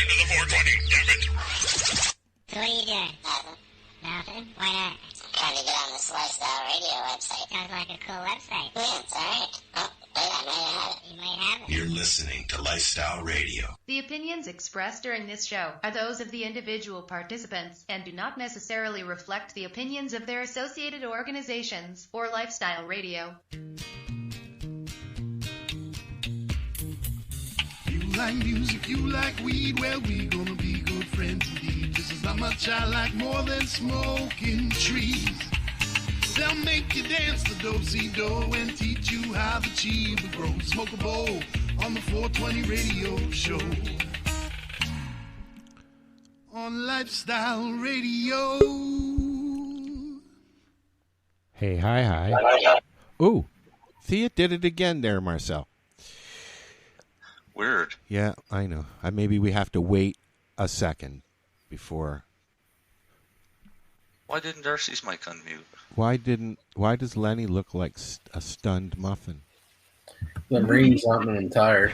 to the 420, damn it. So what are you doing? Nothing? Why not? Trying to get on this Lifestyle Radio website. Sounds like a cool website. Yeah, it's alright. Oh, wait, I might have it. You might have it. You're listening to Lifestyle Radio. The opinions expressed during this show are those of the individual participants and do not necessarily reflect the opinions of their associated organizations or Lifestyle Radio. You like music, you like weed, well, we gonna be good friends indeed. This is how much I like more than smoking trees. They'll make you dance the do-si-do and teach you how the chiba grows. Smoke a bowl on the 420 radio show. On Lifestyle Radio. Hey, hi. Ooh, Thea did it again there, Marcel. Weird. Yeah, I know. Maybe we have to wait a second before. Why didn't Darcy's mic unmute? Why does Lennie look like a stunned muffin? The Marine's something and tired.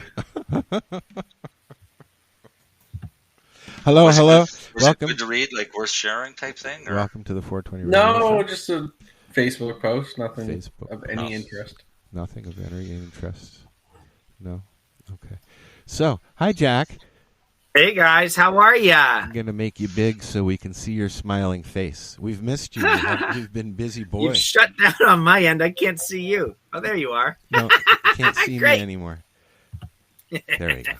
Hello. Was Welcome. it good to read, like worth sharing type thing? Or? Welcome to the 420 No, Radio. just a Facebook post. Nothing Facebook of any interest. Nothing of any interest. No? Okay. So, hi, Jack. Hey, guys. How are ya? I'm going to make you big so we can see your smiling face. We've missed you. You've been busy boy. You've shut down on my end. I can't see you. Oh, there you are. No, you can't see me anymore. There we go.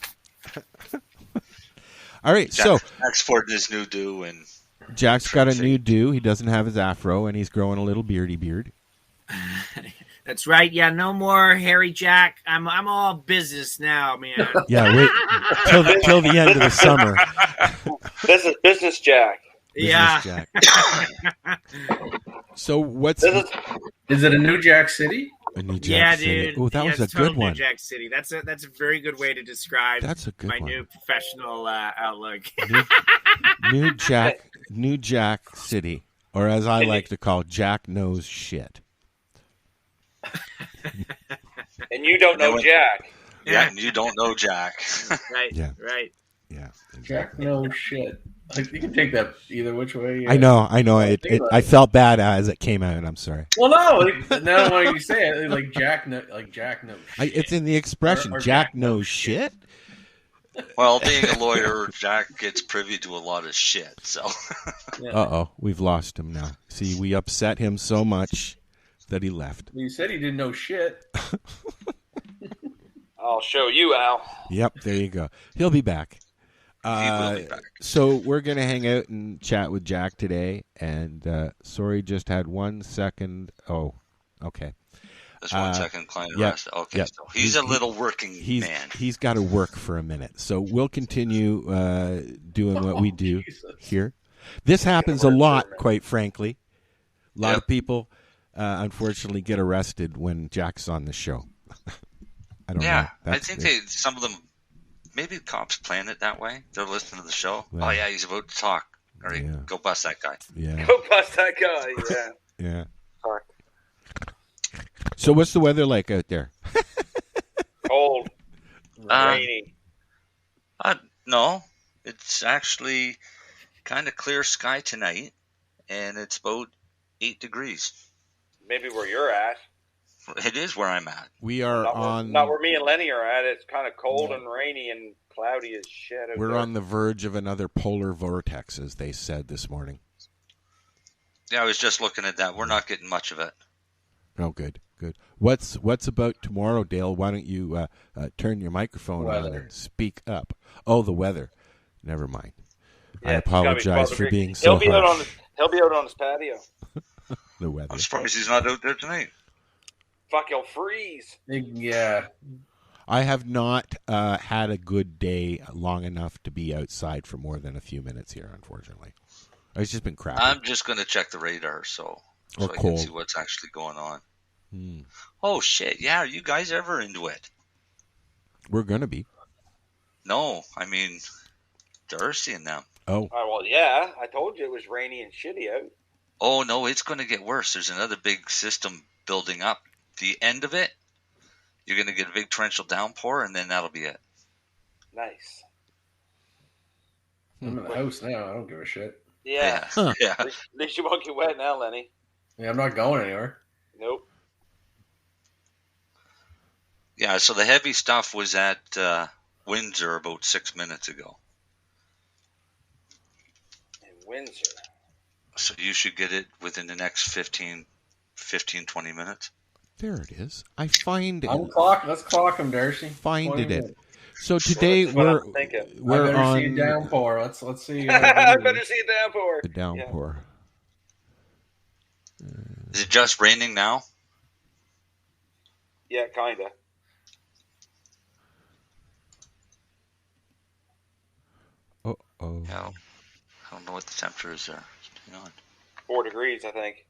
All right, so Jack's sporting his new do, and Jack's got a new do. He doesn't have his afro, and he's growing a little beardy beard. That's right. Yeah, no more hairy Jack. I'm all business now, man. Yeah, wait till the end of the summer. This is Business Jack. Yeah. Jack. So what's Is it a New Jack City? a New Jack City? Dude. Oh, that was a it's total good one. New Jack City. That's a very good way to describe That's a good my one. new professional outlook. New Jack City, or as I like to call, Jack knows shit. And you don't know Jack. Yeah, and you don't know Jack. Right. Yeah. Right. Yeah. Jack, no shit. Like, you can take that either which way. I know. I felt bad as it came out. I'm sorry. Well, no. Now when you say it, like Jack knows shit. It's in the expression. Or Jack knows shit. Well, being a lawyer, Jack gets privy to a lot of shit. So, Uh-oh, we've lost him now. See, we upset him so much that he left. You said he didn't know shit. I'll show you, Al. Yep, there you go. He'll be back. he will be back. So we're going to hang out and chat with Jack today. And sorry, just had 1 second. Oh, okay. Just 1 second, client yeah, arrest. Okay, yeah. so he's a little working man. He's got to work for a minute. So we'll continue doing what we do here. This happens a lot, quite frankly. A lot of people, unfortunately, get arrested when Jack's on the show. I don't know. I think some of them, maybe cops plan it that way. They're listening to the show. Yeah. Oh, yeah, he's about to talk. All right, go bust that guy. Yeah. Go bust that guy. Yeah. Yeah. Fuck. So what's the weather like out there? Cold. Rainy. No, it's actually kind of clear sky tonight, and it's about 8 degrees. Maybe where you're at. It is where I'm at. We are Not where me and Lennie are at. It's kind of cold and rainy and cloudy as shit out We're there. on the verge of another polar vortex, as they said this morning. Yeah, I was just looking at that. We're not getting much of it. Oh, good. What's about tomorrow, Dale? Why don't you turn your microphone on and speak up? Oh, the weather. Never mind. Yeah, I apologize for being so He'll be harsh. He'll be out on his patio. The weather. I'm surprised he's not out there tonight. Fuck, he'll freeze. Yeah. I have not had a good day long enough to be outside for more than a few minutes here, unfortunately. It's just been crappy. I'm just going to check the radar so I cold. can see what's actually going on. Oh, shit. Yeah, are you guys ever into it? We're going to be. No, I mean, Darcy and them. Oh. Well, yeah. I told you it was rainy and shitty out. Oh, no, it's going to get worse. There's another big system building up. The end of it, you're going to get a big torrential downpour, and then that'll be it. Nice. I'm in the house now. I don't give a shit. Yeah. Huh. Yeah. At least you won't get wet now, Lenny. Yeah, I'm not going anywhere. Nope. Yeah, so the heavy stuff was at Windsor about 6 minutes ago. In Windsor. So you should get it within the next 15, 20 minutes. There it is. I find it. Let's clock him, Darcy. Find it. minutes. So today That's what we're I'm thinking. I we're better on see a downpour. Let's see. I better see a downpour. the downpour. Is it just raining now? Yeah, kinda. Oh. Yeah. I don't know what the temperature is there. Hang on. 4 degrees, I think.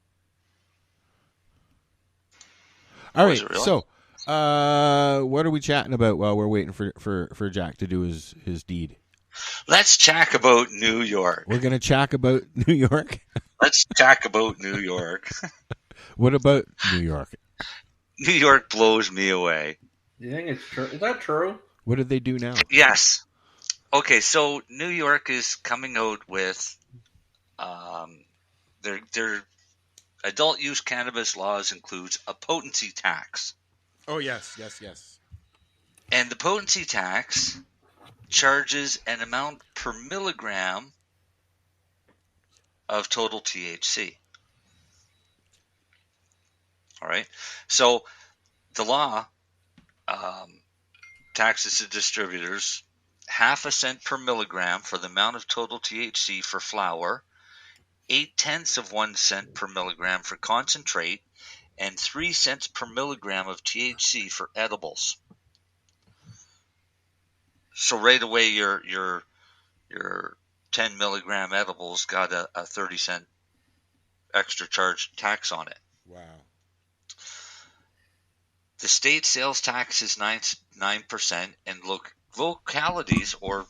All Was right. it really? So, what are we chatting about while we're waiting for Jack to do his deed? Let's chat about New York. We're gonna chat about New York. Let's chat about New York. What about New York? New York blows me away. Do you think it's true? Is that true? What did they do now? Yes. Okay, so New York is coming out with their adult use cannabis laws includes a potency tax. Oh yes. And the potency tax charges an amount per milligram of total THC. All right. So the law taxes the distributors 0.5 cent per milligram for the amount of total THC for flower, 0.8 cents per milligram for concentrate, and 3 cents per milligram of THC for edibles. So right away, your 10 milligram edibles got a 30-cent extra charge tax on it. Wow. The state sales tax is 9%, and localities or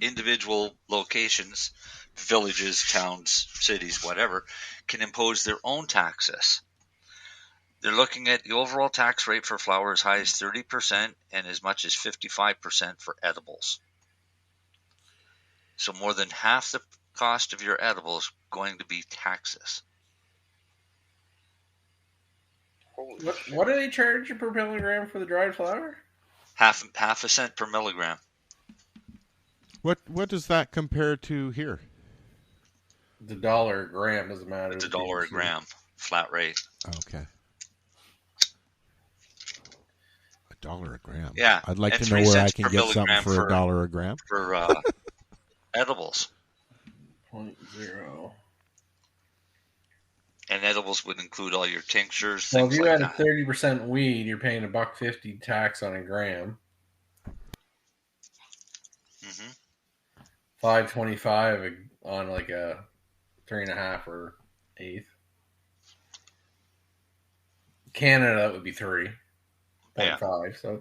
individual locations, villages, towns, cities, whatever, can impose their own taxes. They're looking at the overall tax rate for flower as high as 30% and as much as 55% for edibles. So more than half the cost of your edibles going to be taxes. What do they charge you per milligram for the dried flower? Half a cent per milligram. What does that compare to here? The $1 a gram doesn't matter. It's $1 a gram, flat rate. Okay. $1 a gram. Yeah. I'd like and to know 3 where I cents can per get something milligram for $1 a gram. For edibles. 0.0. And edibles would include all your tinctures, So if things you like had that. a 30% weed, you're paying $1.50 tax on a gram. Mm-hmm. $5.25 on like a 3.5 or 1/8. Canada, that would be 3.5. Yeah. So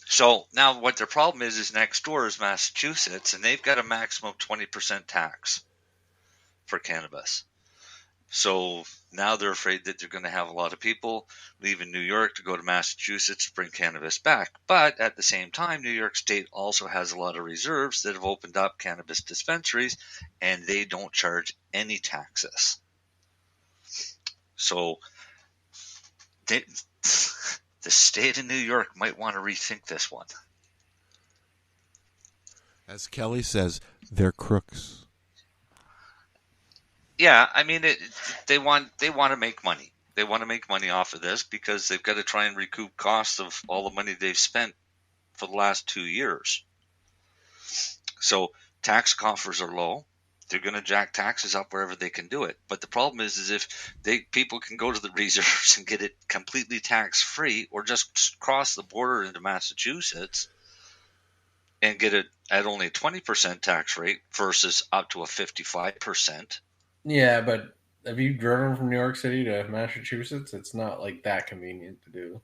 So now what their problem is next door is Massachusetts, and they've got a maximum of 20% tax for cannabis. So now they're afraid that they're going to have a lot of people leaving New York to go to Massachusetts to bring cannabis back. But at the same time, New York State also has a lot of reserves that have opened up cannabis dispensaries, and they don't charge any taxes. So the state of New York might want to rethink this one. As Kelly says, they're crooks. Yeah, I mean, they want to make money. They want to make money off of this because they've got to try and recoup costs of all the money they've spent for the last 2 years. So tax coffers are low. They're going to jack taxes up wherever they can do it. But the problem is if people can go to the reserves and get it completely tax free, or just cross the border into Massachusetts and get it at only a 20% tax rate versus up to a 55%. yeah, but have you driven from New York City to Massachusetts? It's not like that convenient to do.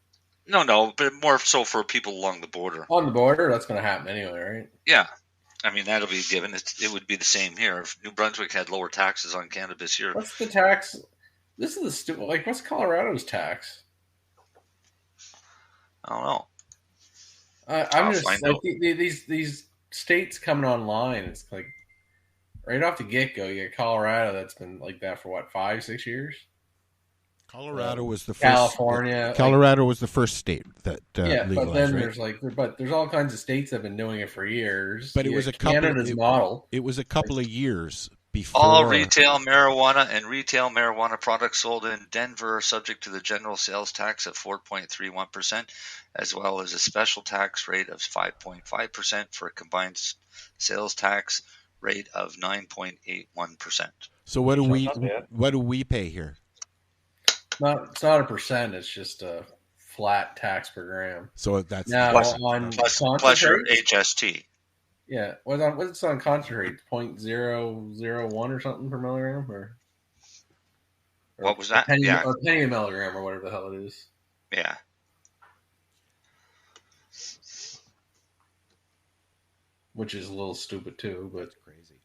No, but more so for people along the border. On the border, that's going to happen anyway, right? Yeah. I mean, that'll be given. It would be the same here. If New Brunswick had lower taxes on cannabis here. What's the tax? This is the stupid. Like, what's Colorado's tax? I don't know. I'm I'll just find like out. these states coming online. It's like right off the get-go, you get Colorado that's been like that for what, 5-6 years? Colorado was the first. California. Colorado was the first state that legalized. But then right? there's all kinds of states that have been doing it for years. But it was Canada's model. It was a couple of years before. All retail marijuana and retail marijuana products sold in Denver are subject to the general sales tax at 4.31%, as well as a special tax rate of 5.5% for a combined sales tax rate of 9.81%. So what do we pay here? It's not a percent. It's just a flat tax per gram. So that's now plus your concentrate. HST. Yeah, what's on concentrate? 0.001 or something per milligram, or What was that? penny, Yeah. or penny a milligram, or whatever the hell it is. Yeah. Which is a little stupid too, but crazy.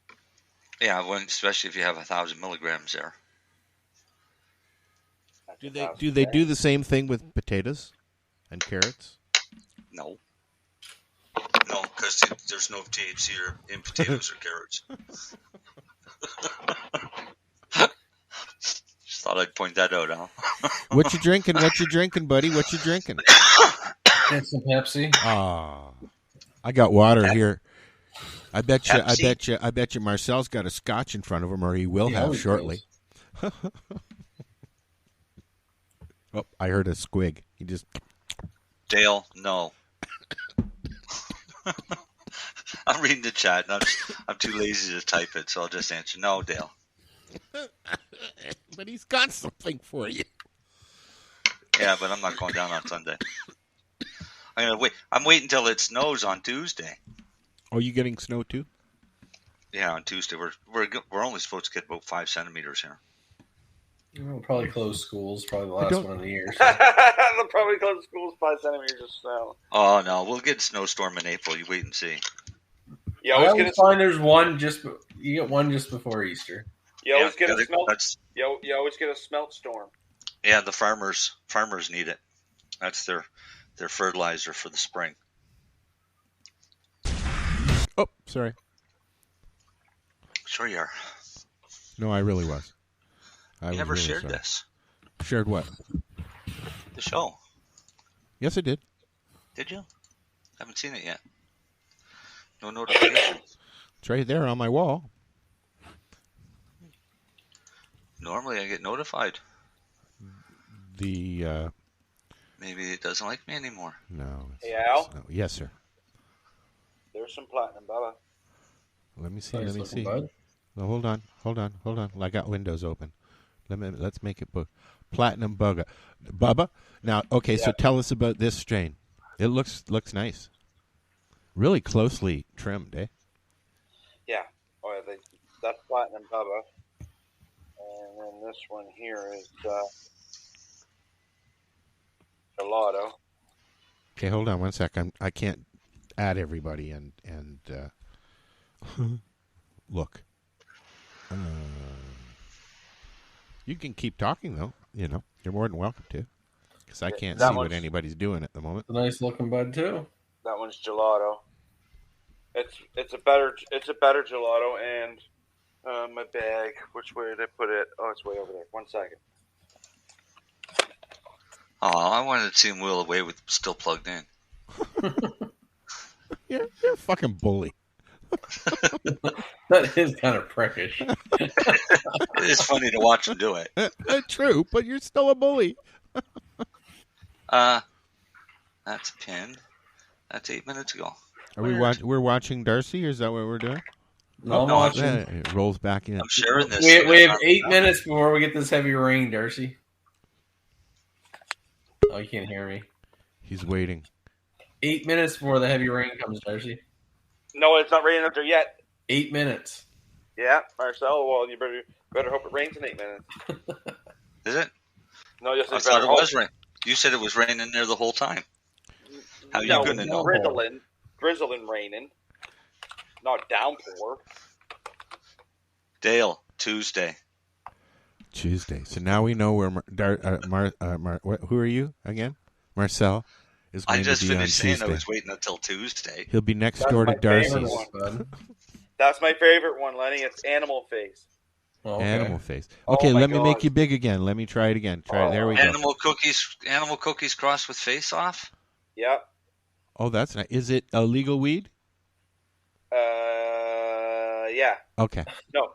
Yeah, especially if you have 1,000 milligrams there. Do they do the same thing with potatoes and carrots? No. No, because there's no THC in potatoes or carrots. Just thought I'd point that out, huh? What you drinking? What you drinking, buddy? What you drinking? Get some Pepsi. Ah, I got water here. I bet you Marcel's got a scotch in front of him, or he will have shortly. Oh, I heard a squig. He just... Dale, no. I'm reading the chat, and I'm too lazy to type it, so I'll just answer, no, Dale. But he's got something for you. Yeah, but I'm not going down on Sunday. I'm waiting until it snows on Tuesday. Oh, you getting snow too? Yeah, on Tuesday. We're only supposed to get about 5 centimeters here. We'll probably close schools. Probably the last one of the year. So. They'll probably close schools 5 centimeters of snow. Oh no, we'll get a snowstorm in April. You wait and see. You I always always find there's one you get one just before Easter. You always get a smelt storm. Yeah, the farmers need it. That's their fertilizer for the spring. Oh, sorry. Sure you are. No, I really was. You never really shared this. Shared what? The show. Yes, I did. Did you? Haven't seen it yet. No notification. It's right there on my wall. Normally I get notified. Maybe it doesn't like me anymore. No. Hey, Al? No. Yes, sir. There's some platinum, Bella. Let me see. Bud. No, hold on. I got windows open. Let's make it platinum Bubba. Now, okay, so tell us about this strain. It looks nice. Really closely trimmed, eh? Yeah. Oh, yeah, that's platinum Bubba. And then this one here is gelato. Okay, hold on one second. I can't add everybody and look. You can keep talking though. You know, you're more than welcome to, because I can't see what anybody's doing at the moment. It's a nice looking bud too. That one's gelato. It's a better gelato, and my bag. Which way did I put it? Oh, it's way over there. 1 second. Oh, I wanted to see him wheel away with still plugged in. You're a fucking bully. That is kind of prickish. It's funny to watch him do it. True, but you're still a bully. That's pinned. That's 8 minutes ago. Are we're watching Darcy, or is that what we're doing? No, I'm watching. It rolls back in. I'm sharing this. We have 8 minutes before we get this heavy rain, Darcy. Oh, you can't hear me. He's waiting. 8 minutes before the heavy rain comes, Darcy. No, it's not raining up there yet. 8 minutes. Yeah, Marcel. Well, you better hope it rains in 8 minutes. Is it? No, yes, I thought it was raining. You said it was raining there the whole time. How you gonna know? Drizzling raining, not downpour. Dale, Tuesday. So now we know where who are you again? Marcel is I going just to be on finished saying Tuesday. I was waiting until Tuesday. He'll be next That's door to my favorite Darcy's. one. That's my favorite one, Lenny. It's animal face. Oh, okay. Animal face. Oh Okay, my let me make God. you big again. Let me try it again. Try it. There we go. Animal cookies crossed with face off. Yep. Oh, that's nice. Is it a legal weed? Yeah. Okay. No.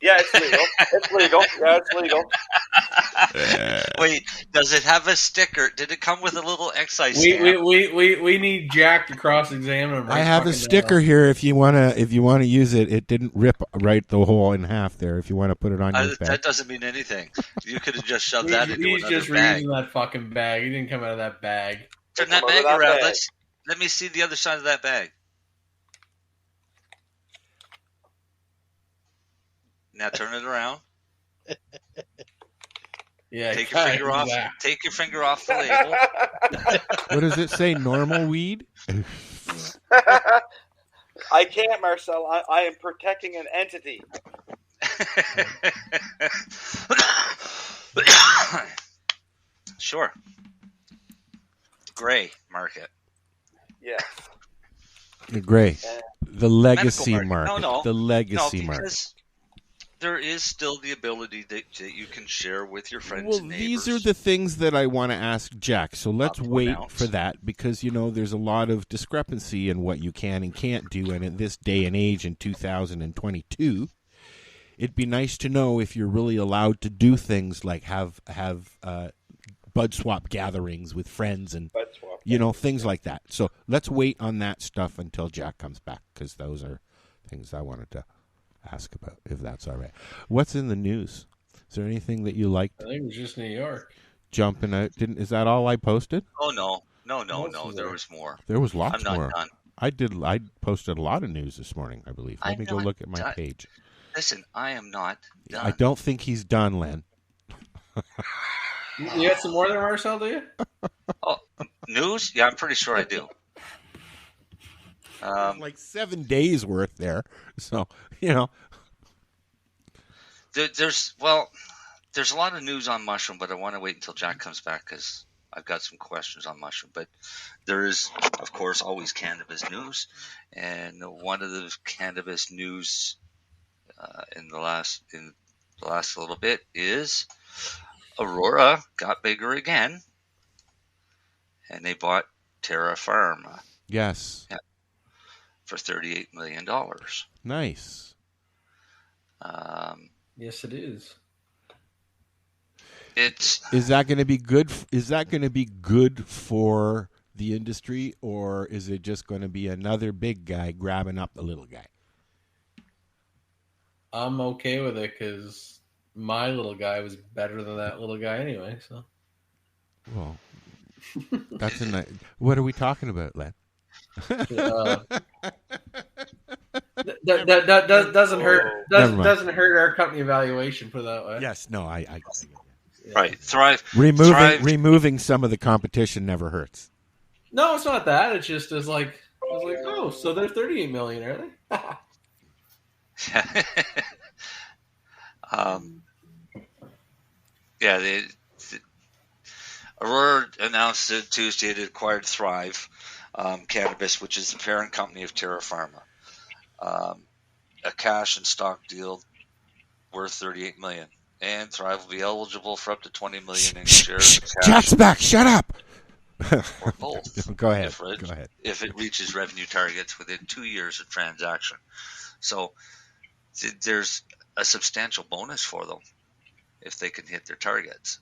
Yeah, it's legal. It's legal. Yeah, it's legal. Wait, does it have a sticker? Did it come with a little excise We stamp? we need Jack to cross-examine him. I have a sticker here. If you wanna use it, it didn't rip right the hole in half there. If you want to put it on your bag. That doesn't mean anything. You could have just shoved that into He's another just bag. reusing that fucking bag. He didn't come out of that bag. Turn that Come out bag of that around. bag. Let me see the other side of that bag. Now turn it around. Yeah, Take your finger off. Take your finger off the label. What does it say? Normal weed? I can't, Marcel. I am protecting an entity. Sure. Gray market. Yeah. The gray. The legacy Medical market. No. The legacy No, market. because there is still the ability that you can share with your friends Well, and neighbors. these are the things that I want to ask Jack. So let's Up to wait an ounce. for that because, there's a lot of discrepancy in what you can and can't do. And in this day and age in 2022, it'd be nice to know if you're really allowed to do things like have bud swap gatherings with friends and, things like that. So let's wait on that stuff until Jack comes back because those are things I wanted to ask about, if that's all right. What's in the news? Is there anything that you liked? I think it was just New York. Jumping out. Is that all I posted? Oh, no. There was more. There was lots I'm more. not done. I posted a lot of news this morning, I believe. Let me go look at my done. page. Listen, I am not done. I don't think he's done, Len. You got some more there, Marcel, do you? Oh, news? Yeah, I'm pretty sure I do. Like 7 days worth there. So, There's a lot of news on mushroom, but I want to wait until Jack comes back because I've got some questions on mushroom. But there is, of course, always cannabis news, and one of the cannabis news in the last little bit is Aurora got bigger again, and they bought Terra Pharma. yes. Yeah, for $38 million. Nice. Yes, it is. Is that going to be good? Is that going to be good for the industry, or is it just going to be another big guy grabbing up the little guy? I'm okay with it because my little guy was better than that little guy anyway. So, Well, that's a nice. What are we talking about, Len? that doesn't hurt. Never mind. Doesn't hurt our company evaluation. Put it that way. Yes. No. I Right, Thrive. Removing some of the competition never hurts. No, it's not that. It's just as like I was like, oh, so they're 38 million, are they? Yeah, Aurora announced it Tuesday it acquired Thrive Cannabis, which is the parent company of Terra Pharma. A cash and stock deal worth $38 million, and Thrive will be eligible for up to $20 million in shares. Jack's back. Shut up. Or both. Go ahead. Go ahead. If it reaches revenue targets within 2 years of transaction. So there's a substantial bonus for them if they can hit their targets.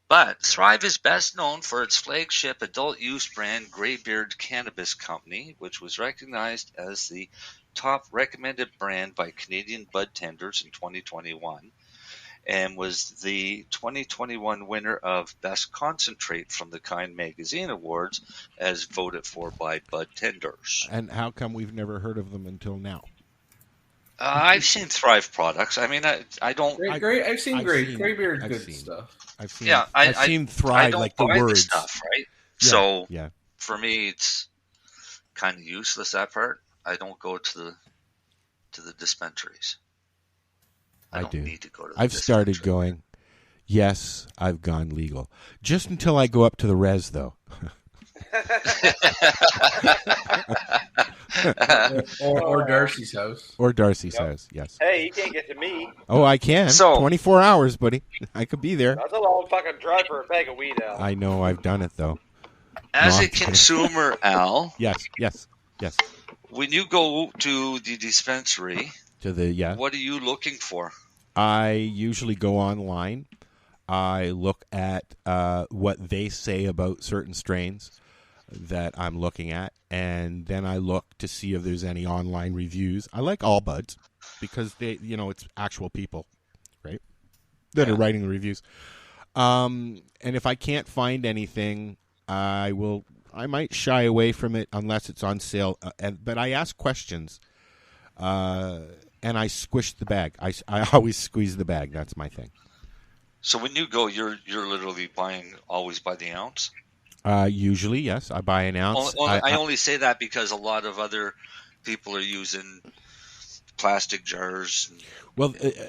But Thrive is best known for its flagship adult use brand Greybeard Cannabis Company, which was recognized as the top recommended brand by Canadian bud tenders in 2021. And was the 2021 winner of Best Concentrate from the Kind Magazine Awards as voted for by bud tenders. And how come we've never heard of them until now? I've seen Thrive products. I mean, I don't... I've seen Greybeard's good stuff. I've seen, I've seen Thrive, like the words. Stuff, right? Yeah, so, yeah. For me, it's kind of useless, that part. I don't go to the dispensaries. I don't do. need to go to the I've started dispensary. going. Yes, I've gone legal. Just until I go up to the res, though. or Darcy's house. Or Darcy's house, yes. Hey, you can't get to me. Oh, I can. So- 24 hours, buddy. I could be there. That's a long fucking drive for a bag of weed, Al. I know. I've done it, though. As No, a I'm kidding. consumer, Al, Yes. when you go to the dispensary, what are you looking for? I usually go online. I look at what they say about certain strains that I'm looking at, and then I look to see if there's any online reviews. I like all buds because they, it's actual people, right, that are writing the reviews. And if I can't find anything, I might shy away from it unless it's on sale. But I ask questions, and I squish the bag. I always squeeze the bag. That's my thing. So when you go, you're literally buying always by the ounce? Usually, yes. I buy an ounce. I only say that because a lot of other people are using plastic jars,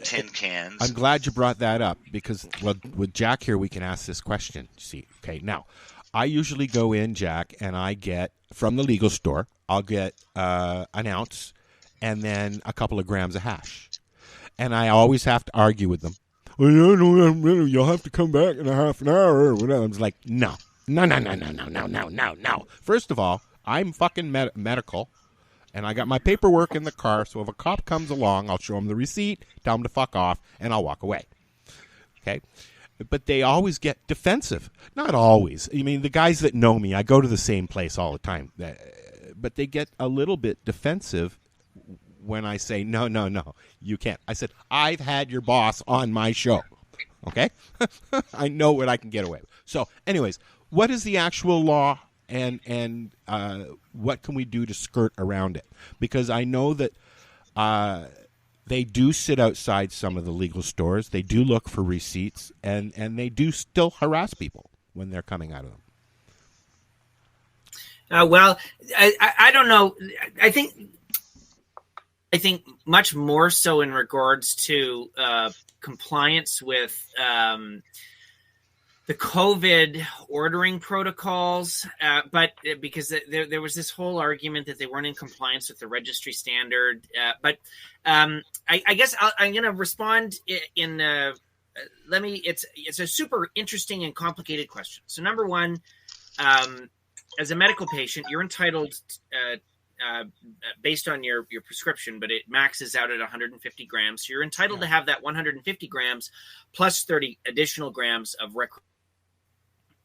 tin cans. I'm glad you brought that up because with Jack here, we can ask this question. See, okay, now I usually go in, Jack, and I get from the legal store. I'll get an ounce and then a couple of grams of hash, and I always have to argue with them. Well, you'll have to come back in a half an hour or whatever. I'm just like, no. First of all, I'm fucking medical, and I got my paperwork in the car, so if a cop comes along, I'll show him the receipt, tell him to fuck off, and I'll walk away. Okay? But they always get defensive. Not always. I mean, the guys that know me, I go to the same place all the time. But they get a little bit defensive when I say, no, you can't. I said, I've had your boss on my show. Okay? I know what I can get away with. So, anyways, what is the actual law and what can we do to skirt around it? Because I know that they do sit outside some of the legal stores. They do look for receipts, and they do still harass people when they're coming out of them. Well, I don't know. I think much more so in regards to compliance with the COVID ordering protocols, but because there was this whole argument that they weren't in compliance with the registry standard. But I guess I'm going to respond in. It's a super interesting and complicated question. So number one, as a medical patient, you're entitled. Based on your prescription, but it maxes out at 150 grams. So you're entitled to have that 150 grams plus 30 additional grams of recreation.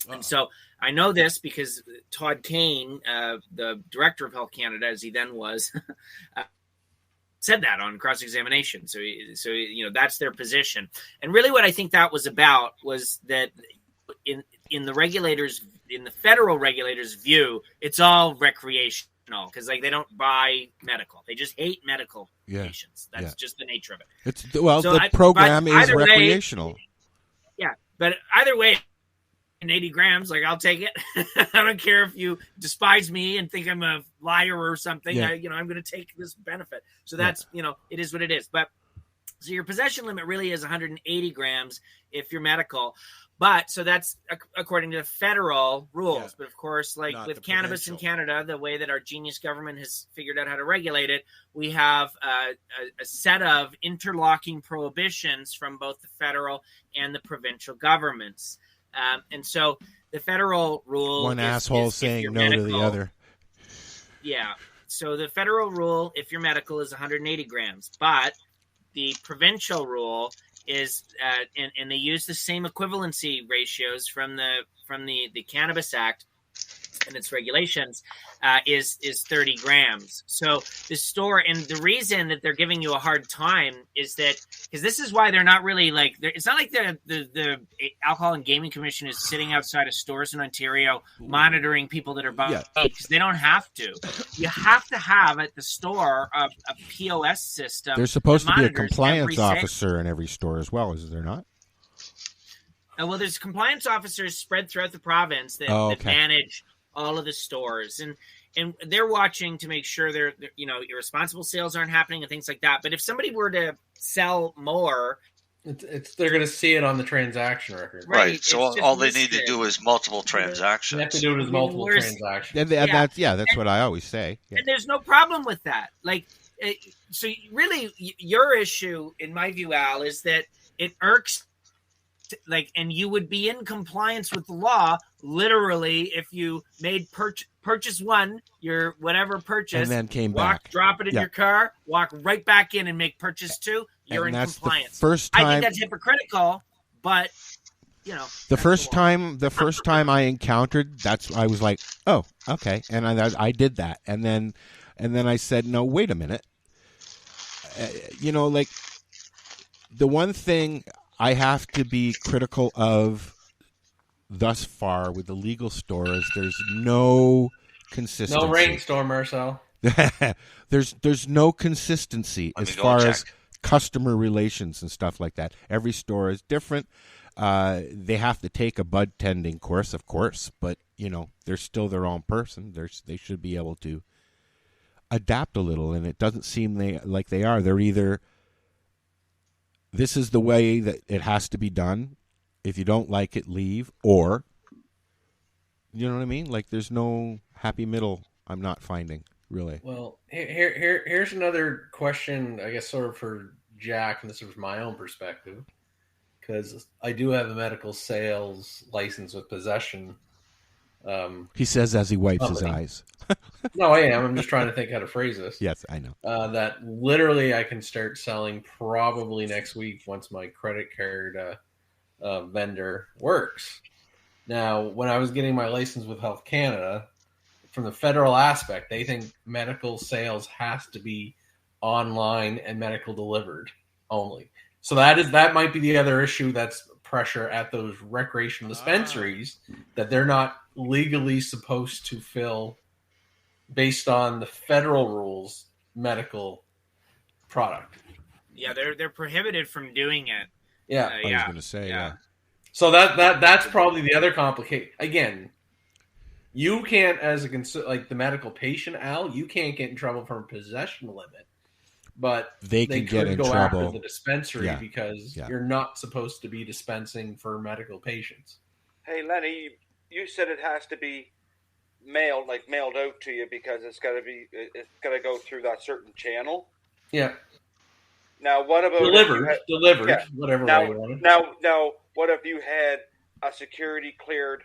And so I know this because Todd Kane, the director of Health Canada, as he then was, said that on cross-examination. So that's their position. And really what I think that was about was that in the federal regulators' view, it's all recreation. Because they don't buy medical, they just hate medical patients. That's just the nature of it. The program is recreational. But either way, in 80 grams, I'll take it. I don't care if you despise me and think I'm a liar or something. I'm going to take this benefit. So that's it is what it is. But so your possession limit really is 180 grams if you're medical. But so that's according to the federal rules. Yeah. But of course, with cannabis in Canada, the way that our genius government has figured out how to regulate it, we have a set of interlocking prohibitions from both the federal and the provincial governments. And so the federal rule one asshole saying no medical, to the other. Yeah. So the federal rule, if you're medical, is 180 grams. But the provincial rule is and they use the same equivalency ratios from the Cannabis Act and its regulations is 30 grams. So the store, and the reason that they're giving you a hard time is that because this is why they're not really it's not like the Alcohol and Gaming Commission is sitting outside of stores in Ontario monitoring people that are buying because they don't have to. You have to have at the store a POS system. There's supposed to be a compliance officer in every store as well, is there not? Well, there's compliance officers spread throughout the province that manage all of the stores, and they're watching to make sure they're irresponsible sales aren't happening and things like that. But if somebody were to sell more They're going to see it on the transaction record. Right. So all they need to do is multiple transactions. They have to do it as multiple transactions. That's what I always say. Yeah. And there's no problem with that. Like, so really, your issue, in my view, Al, is that it irks. Like, and you would be in compliance with the law literally if you made purchase one, your whatever purchase, and then came back, drop it in your car, walk right back in and make purchase two. You're in compliance. I think that's hypocritical, but you know, the first time I encountered, I was like, oh, okay, and I did that, and then I said, no, wait a minute, like the one thing I have to be critical of thus far with the legal store is there's no consistency. No rainstorm, Marcel. There's no consistency as far as customer relations and stuff like that. Every store is different. They have to take a bud tending course, of course, but they're still their own person. They should be able to adapt a little, and it doesn't seem like they are. They're either this is the way that it has to be done. If you don't like it, leave. Or, you know what I mean? Like, there's no happy middle I'm not finding, really. Well, here's another question, I guess, sort of for Jack, and this is from my own perspective, because I do have a medical sales license with possession. He says as he wipes his eyes. No, I am. I'm just trying to think how to phrase this. Yes, I know. That literally I can start selling probably next week once my credit card vendor works. Now, when I was getting my license with Health Canada, from the federal aspect, they think medical sales has to be online and medical delivered only. So that might be the other issue that's pressure at those recreational dispensaries that they're not legally supposed to fill based on the federal rules medical product. Yeah, they're prohibited from doing it. Yeah, I was going to say, yeah. So that's probably the other complication. Again, you can't, as like the medical patient, Al, you can't get in trouble for a possession limit, but they can get in go trouble after the dispensary because you're not supposed to be dispensing for medical patients. Hey, Lenny, you said it has to be mailed out to you because it's got to go through that certain channel. Yeah. Now, what about delivered, whatever way you want it. Now, what if you had a security cleared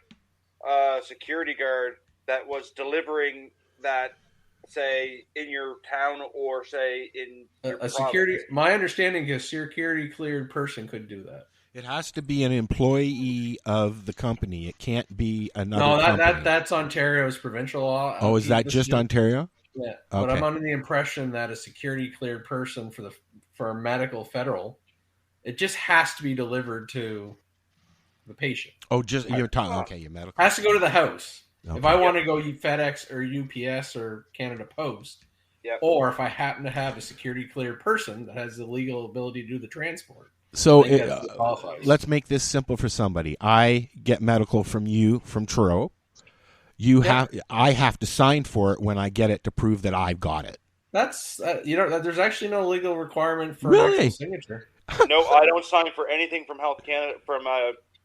security guard that was delivering that, say, in your town or say in your a security? My understanding is a security cleared person could do that. It has to be an employee of the company. It can't be another company. That's Ontario's provincial law. Oh, is that just Ontario? Yeah, but I'm under the impression that a security cleared person for medical federal, it just has to be delivered to the patient. Oh, just you're talking. Your medical has to go to the house. Okay. If I want to go FedEx or UPS or Canada Post, or if I happen to have a security cleared person that has the legal ability to do the transport. So let's make this simple for somebody. I get medical from you from Truro. I have to sign for it when I get it to prove that I've got it. That's there's actually no legal requirement for an actual signature. No, I don't sign for anything from Health Canada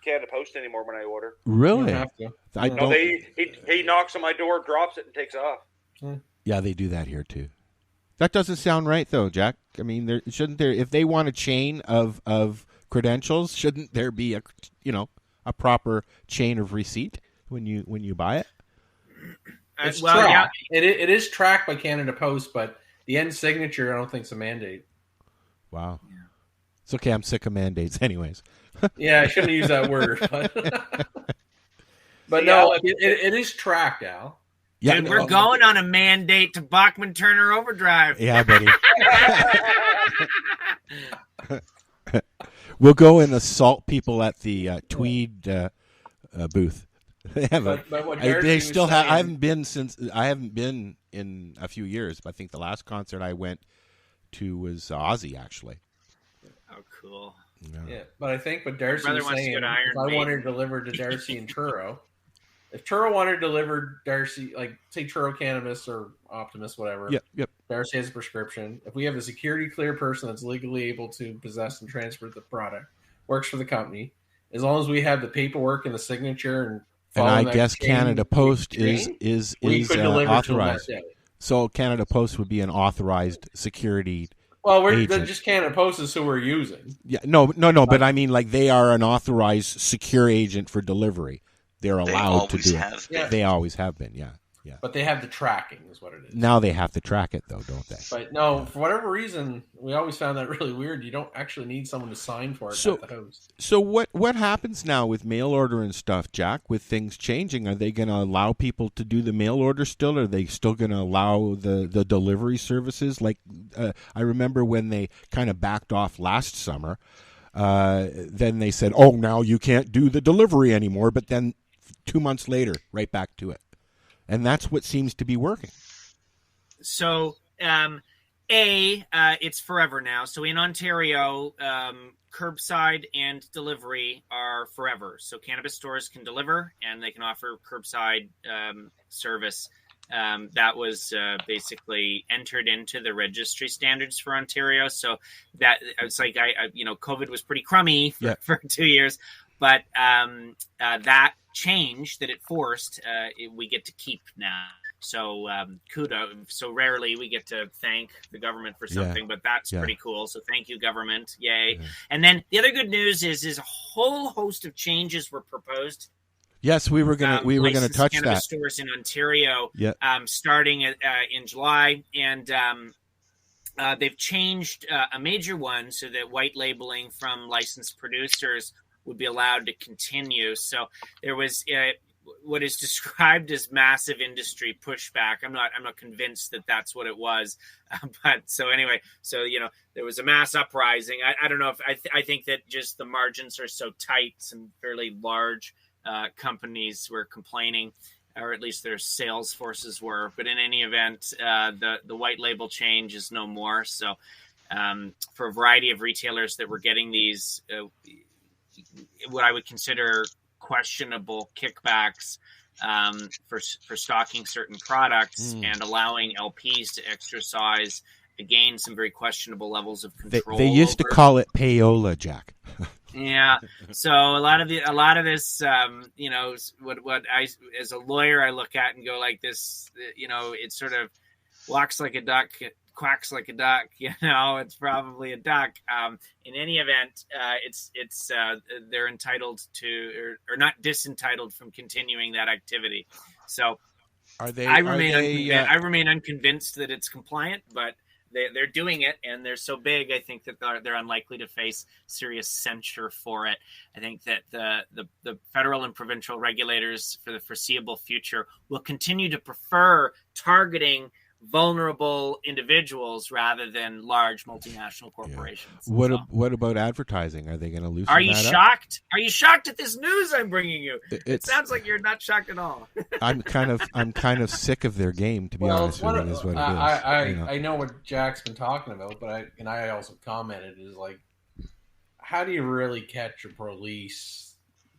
Canada Post anymore when I order. Really? You don't have to. No, he knocks on my door, drops it, and takes off. Yeah, they do that here too. That doesn't sound right, though, Jack. I mean, shouldn't there? If they want a chain of credentials, shouldn't there be a proper chain of receipt when you buy it? It's tracked. It is tracked by Canada Post, but the end signature, I don't think is a mandate. Wow. Yeah. It's okay. I'm sick of mandates, anyways. Yeah, I shouldn't use that word, but no, it is tracked, Al. Yeah, dude, we're going on a mandate to Bachman Turner Overdrive. Yeah, buddy. We'll go and assault people at the Tweed booth. They have they still have. I haven't been in a few years, but I think the last concert I went to was Ozzy, actually. Oh, cool. Yeah, but I think what Darcy was saying, if I wanted to deliver to Darcy and Truro, If Turo wanted to deliver Darcy, like say Turo Cannabis or Optimus, whatever. Yep. Darcy has a prescription. If we have a security clear person that's legally able to possess and transfer the product, works for the company, as long as we have the paperwork and the signature and I guess Canada Post is authorized. So Canada Post would be an authorized security. Well, they're just Canada Post is who we're using. Yeah, no. But I mean, like they are an authorized secure agent for delivery. They're allowed to do it. Yeah. They always have been. Yeah. But they have the tracking, is what it is. Now they have to track it, though, don't they? But no, for whatever reason, we always found that really weird. You don't actually need someone to sign for it at the house. So what happens now with mail order and stuff, Jack, with things changing? Are they going to allow people to do the mail order still? Are they still going to allow the delivery services? Like I remember when they kind of backed off last summer, then they said, oh, now you can't do the delivery anymore. But then 2 months later, right back to it. And that's what seems to be working. So, it's forever now. So in Ontario, curbside and delivery are forever. So cannabis stores can deliver and they can offer curbside service. That was basically entered into the registry standards for Ontario. So that it's like COVID was pretty crummy for 2 years, but that change that it forced, we get to keep now. So kudos. So rarely we get to thank the government for something, but that's pretty cool. So thank you, government. Yay. Yeah. And then the other good news is a whole host of changes were proposed. Yes, we were gonna touch cannabis that. Stores in Ontario, starting in July, and they've changed a major one so that white labeling from licensed producers would be allowed to continue. So there was what is described as massive industry pushback. I'm not convinced that that's what it was, but so anyway, there was a mass uprising. I don't know if I think that just the margins are so tight. Some fairly large companies were complaining, or at least their sales forces were. But in any event, the white label change is no more. So for a variety of retailers that were getting these, what I would consider questionable kickbacks for stocking certain products and allowing LPs to exercise, again, some very questionable levels of control. They used to call it payola, Jack. Yeah. So a lot of this, what I, as a lawyer, I look at and go like this, it sort of walks like a duck, quacks like a duck, it's probably a duck. In any event, they're entitled to, or not disentitled from continuing that activity. So I remain unconvinced that it's compliant, but they're doing it, and they're so big, I think that they're unlikely to face serious censure for it. I think that the federal and provincial regulators for the foreseeable future will continue to prefer targeting vulnerable individuals rather than large multinational corporations. Yeah. What about advertising? Are they going to loosen that up? Are you shocked? Are you shocked at this news I'm bringing you? It sounds like you're not shocked at all. I'm kind of sick of their game, to be honest with you. Is what it is. I know what Jack's been talking about, but I also commented is like, how do you really catch or police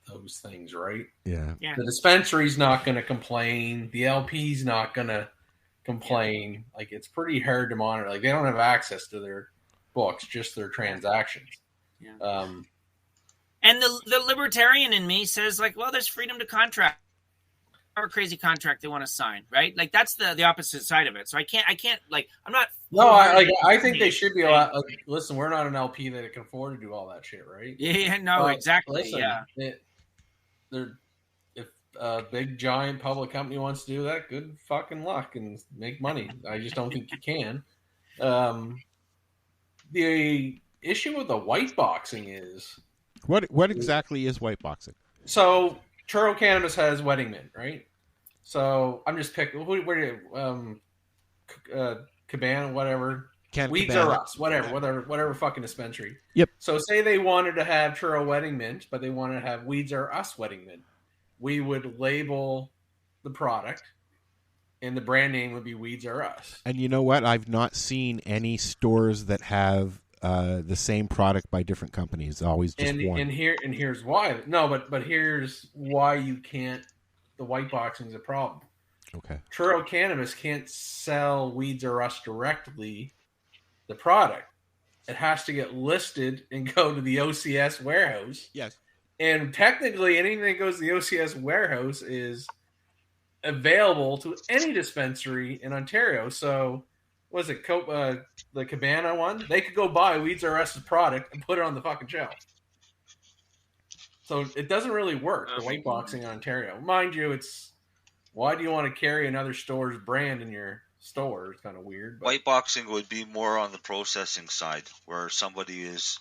those things, right? Yeah. The dispensary's not going to complain. The LP's not going to complain. Like, it's pretty hard to monitor. Like, they don't have access to their books, just their transactions. Yeah. And the libertarian in me says, like, well, there's freedom to contract or crazy contract they want to sign, right? Like, that's the opposite side of it. So I can't like, I'm not. No, I think they should be allowed. Like, listen, we're not an LP that can afford to do all that shit, right? Yeah, no, exactly. Listen, if a big giant public company wants to do that, good fucking luck and make money. I just don't think you can. The issue with the white boxing is what exactly is white boxing? So Turo Cannabis has Wedding Mint, right? So I'm just picking Cabana, whatever. Weeds Are Us, whatever fucking dispensary. Yep. So say they wanted to have Turo Wedding Mint, but they wanted to have Weeds Are Us Wedding Mint. We would label the product, and the brand name would be Weeds Are Us. And you know what? I've not seen any stores that have the same product by different companies. Always just one. And here's why. No, but here's why you can't the white boxing is a problem. Okay. Truro Cannabis can't sell Weeds R Us directly, the product. It has to get listed and go to the OCS warehouse. Yes. And technically, anything that goes to the OCS warehouse is available to any dispensary in Ontario. So, was it the Cabana one? They could go buy Weeds R Us's product and put it on the fucking shelf. So it doesn't really work, the white boxing in Ontario. Mind you, it's why do you want to carry another store's brand in your store? It's kind of weird. But... White boxing would be more on the processing side, where somebody is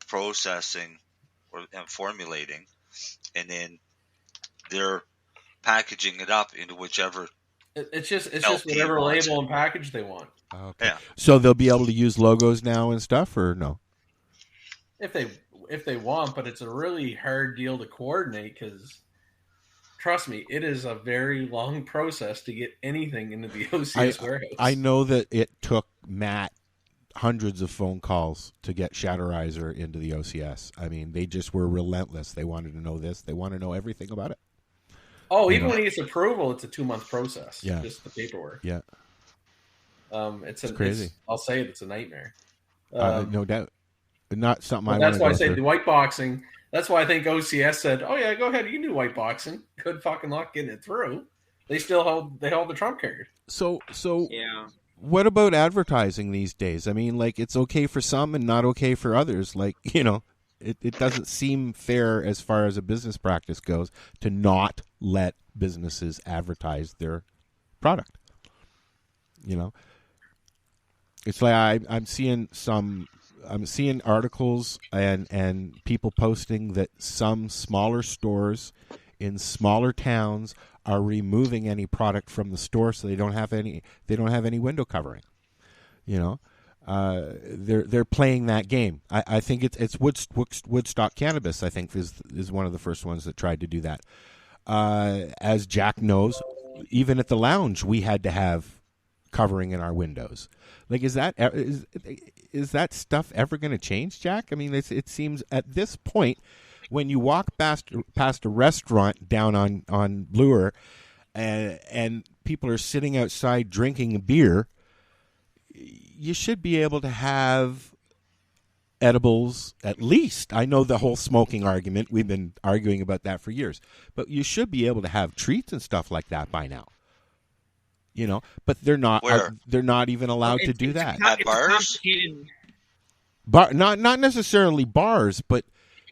processing and formulating, and then they're packaging it up into whichever. It's just whatever label and package they want. Okay. Yeah. So they'll be able to use logos now and stuff, or no? If they want, but it's a really hard deal to coordinate because. Trust me, it is a very long process to get anything into the OCS warehouse. I know that it took Matt hundreds of phone calls to get Shatterizer into the OCS. I mean, they just were relentless. They wanted to know this. They want to know everything about it. Oh, even when he gets approval, it's a 2-month process. Yeah. Just the paperwork. Yeah. It's crazy. I'll say it's a nightmare. No doubt. Not something I want to That's why I say through. the white boxing... That's why I think OCS said, "Oh yeah, go ahead, you can do white boxing." Good fucking luck getting it through. They still hold the trump card. So yeah. What about advertising these days? I mean, like it's okay for some and not okay for others. Like it doesn't seem fair as far as a business practice goes to not let businesses advertise their product. It's like I'm seeing articles and people posting that some smaller stores in smaller towns are removing any product from the store, so they don't have any window covering. They're playing that game. I think it's Woodstock Cannabis. I think is one of the first ones that tried to do that. As Jack knows, even at the lounge, we had to have covering in our windows. Like, is that stuff ever going to change, Jack? I mean, it seems at this point, when you walk past a restaurant down on Bloor, and people are sitting outside drinking a beer, you should be able to have edibles at least. I know the whole smoking argument. We've been arguing about that for years. But you should be able to have treats and stuff like that by now. But they're not. They're not even allowed to do that. At bars? Not necessarily bars, but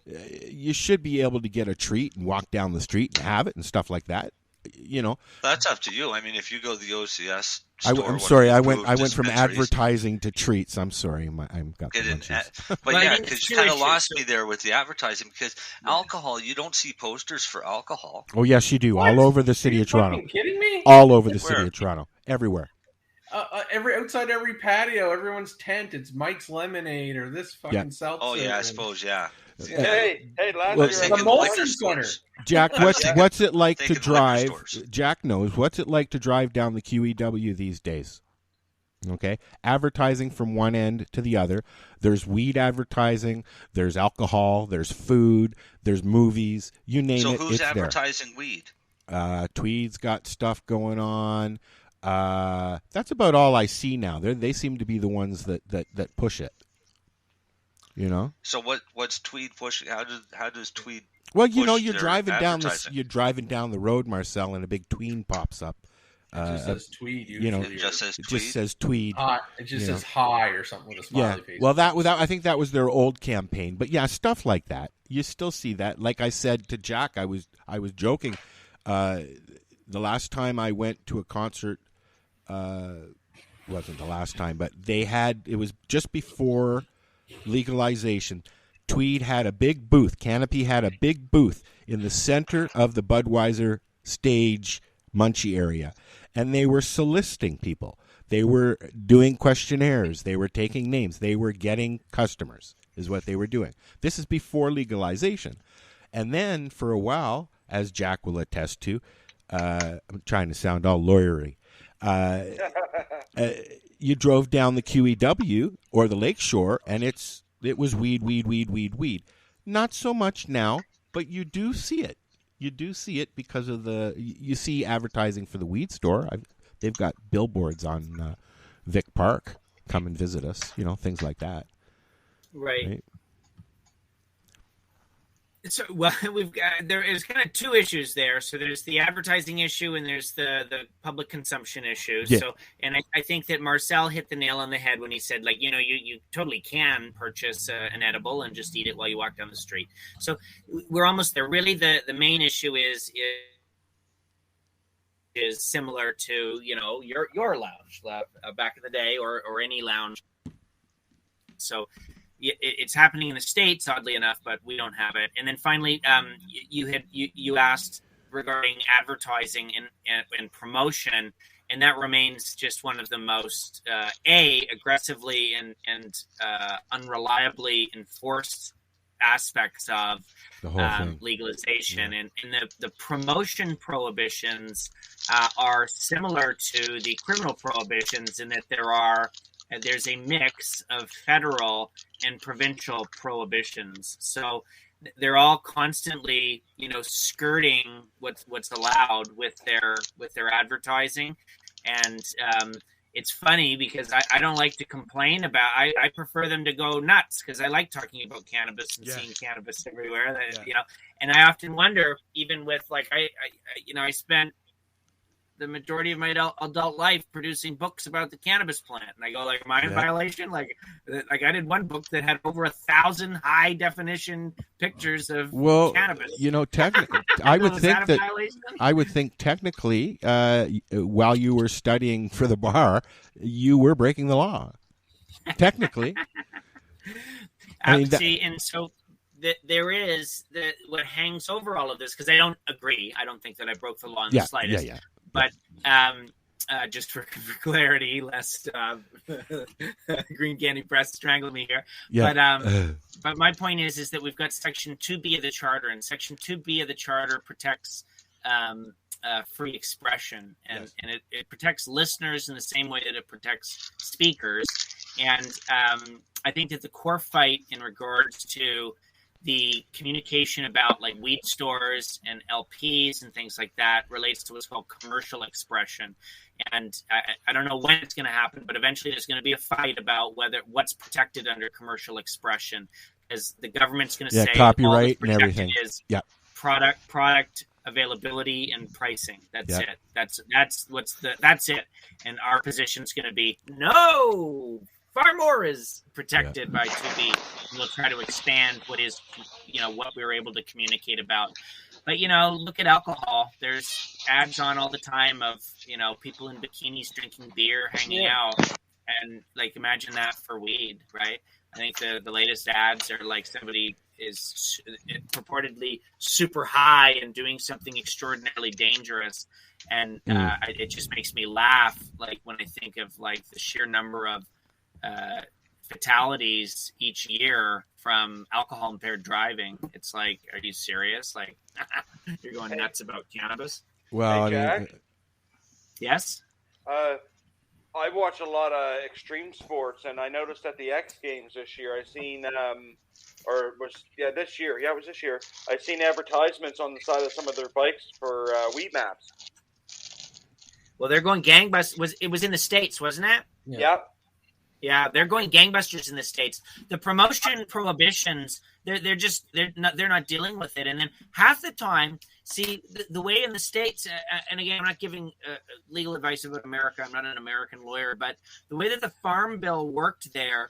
you should be able to get a treat and walk down the street and have it and stuff like that. That's up to you. I mean, if you go to the OCS store, I'm sorry. I went from advertising to treats. I'm sorry. I'm got the munchies. But yeah, because you kind of lost me there with the advertising, because alcohol, you don't see posters for alcohol. Oh yes, you do. What? All over the city of Toronto. Are you kidding me? All over the city of Toronto. Everywhere. Outside every patio, everyone's tent. It's Mike's Lemonade or this fucking seltzer. Oh yeah, I suppose yeah. Hey, last year the Molson Center. Jack, what's it like to drive? Jack knows what's it like to drive down the QEW these days. Okay, advertising from one end to the other. There's weed advertising. There's alcohol. There's food. There's movies. You name it. So who's it's advertising there. Weed? Tweed's got stuff going on. That's about all I see now. They seem to be the ones that push it. So what's Tweed pushing? How does Tweed? Well, you're driving down the road, Marcel, and a big tween pops up. It just says Tweed. It just says Tweed. It just says Tweed. It just says hi or something with a smiley face. Well, I think that was their old campaign. But yeah, stuff like that. You still see that. Like I said to Jack, I was joking. The last time I went to a concert, wasn't the last time, but it was just before legalization. Tweed had a big booth. Canopy had a big booth in the center of the Budweiser stage munchie area, and they were soliciting people. They were doing questionnaires. They were taking names. They were getting customers, is what they were doing. This is before legalization. And then for a while, as Jack will attest to, I'm trying to sound all lawyery, you drove down the QEW or the Lakeshore, and it was weed. Not so much now, but you do see it. You do see it because of you see advertising for the weed store. They've got billboards on Vic Park. Come and visit us. Things like that. Right. So, well, there is kind of two issues there. So there's the advertising issue and there's the public consumption issue. Yeah. So, and I think that Marcel hit the nail on the head when he said, like, you totally can purchase an edible and just eat it while you walk down the street. So we're almost there. Really, the main issue is similar to, your lounge back in the day or any lounge. So it's happening in the States, oddly enough, but we don't have it. And then finally, you asked regarding advertising and promotion, and that remains just one of the most aggressively and unreliably enforced aspects of the whole thing. Legalization. Yeah. And the promotion prohibitions are similar to the criminal prohibitions in that there's a mix of federal and provincial prohibitions. So they're all constantly, skirting what's allowed with their advertising. And it's funny because I don't like to complain about. I prefer them to go nuts because I like talking about cannabis and seeing cannabis everywhere. And I often wonder, even with I spent the majority of my adult life producing books about the cannabis plant. And I go, am I in violation? Like I did one book that had over 1,000 high definition pictures of cannabis. Technically, I would think technically, while you were studying for the bar, you were breaking the law. Technically. There is what hangs over all of this, because I don't agree. I don't think that I broke the law in the slightest. Yeah. But just for clarity, lest Green Candy Press strangle me here. Yeah. But my point is that we've got Section 2B of the Charter, and Section 2B of the Charter protects free expression, and it protects listeners in the same way that it protects speakers. And I think that the core fight in regards to the communication about like weed stores and LPs and things like that relates to what's called commercial expression. And I don't know when it's going to happen, but eventually there's going to be a fight about what's protected under commercial expression, because the government's going to say copyright and everything is product availability and pricing. That's it. That's it. And our position's going to be no. Far more is protected by 2B, and we'll try to expand what we were able to communicate about. But, look at alcohol. There's ads on all the time of, people in bikinis drinking beer, hanging out. And, imagine that for weed, right? I think the latest ads are like somebody is purportedly super high and doing something extraordinarily dangerous. And it just makes me laugh, when I think of, the sheer number of fatalities each year from alcohol impaired driving. It's like, are you serious? You're going nuts about cannabis? Well, hey, Jack? Yes. I watch a lot of extreme sports, and I noticed at the X Games this year, this year. Yeah, it was this year. I seen advertisements on the side of some of their bikes for weed maps. Well, they're going gangbusters. It was in the States, wasn't it? Yeah. Yeah, they're going gangbusters in the States. The promotion prohibitions, they're not dealing with it. And then half the time, see the way in the States, and again, I'm not giving legal advice about America. I'm not an American lawyer, but the way that the Farm Bill worked there,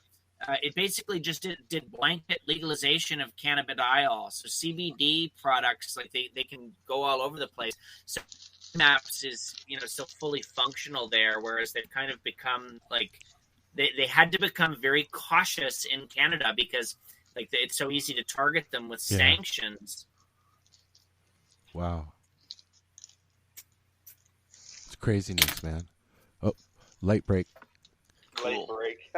it basically just did blanket legalization of cannabidiol. So CBD products, they can go all over the place. So maps is still fully functional there, whereas they've kind of become They had to become very cautious in Canada because it's so easy to target them with sanctions. Wow. It's craziness, man. Oh, light break. Light break.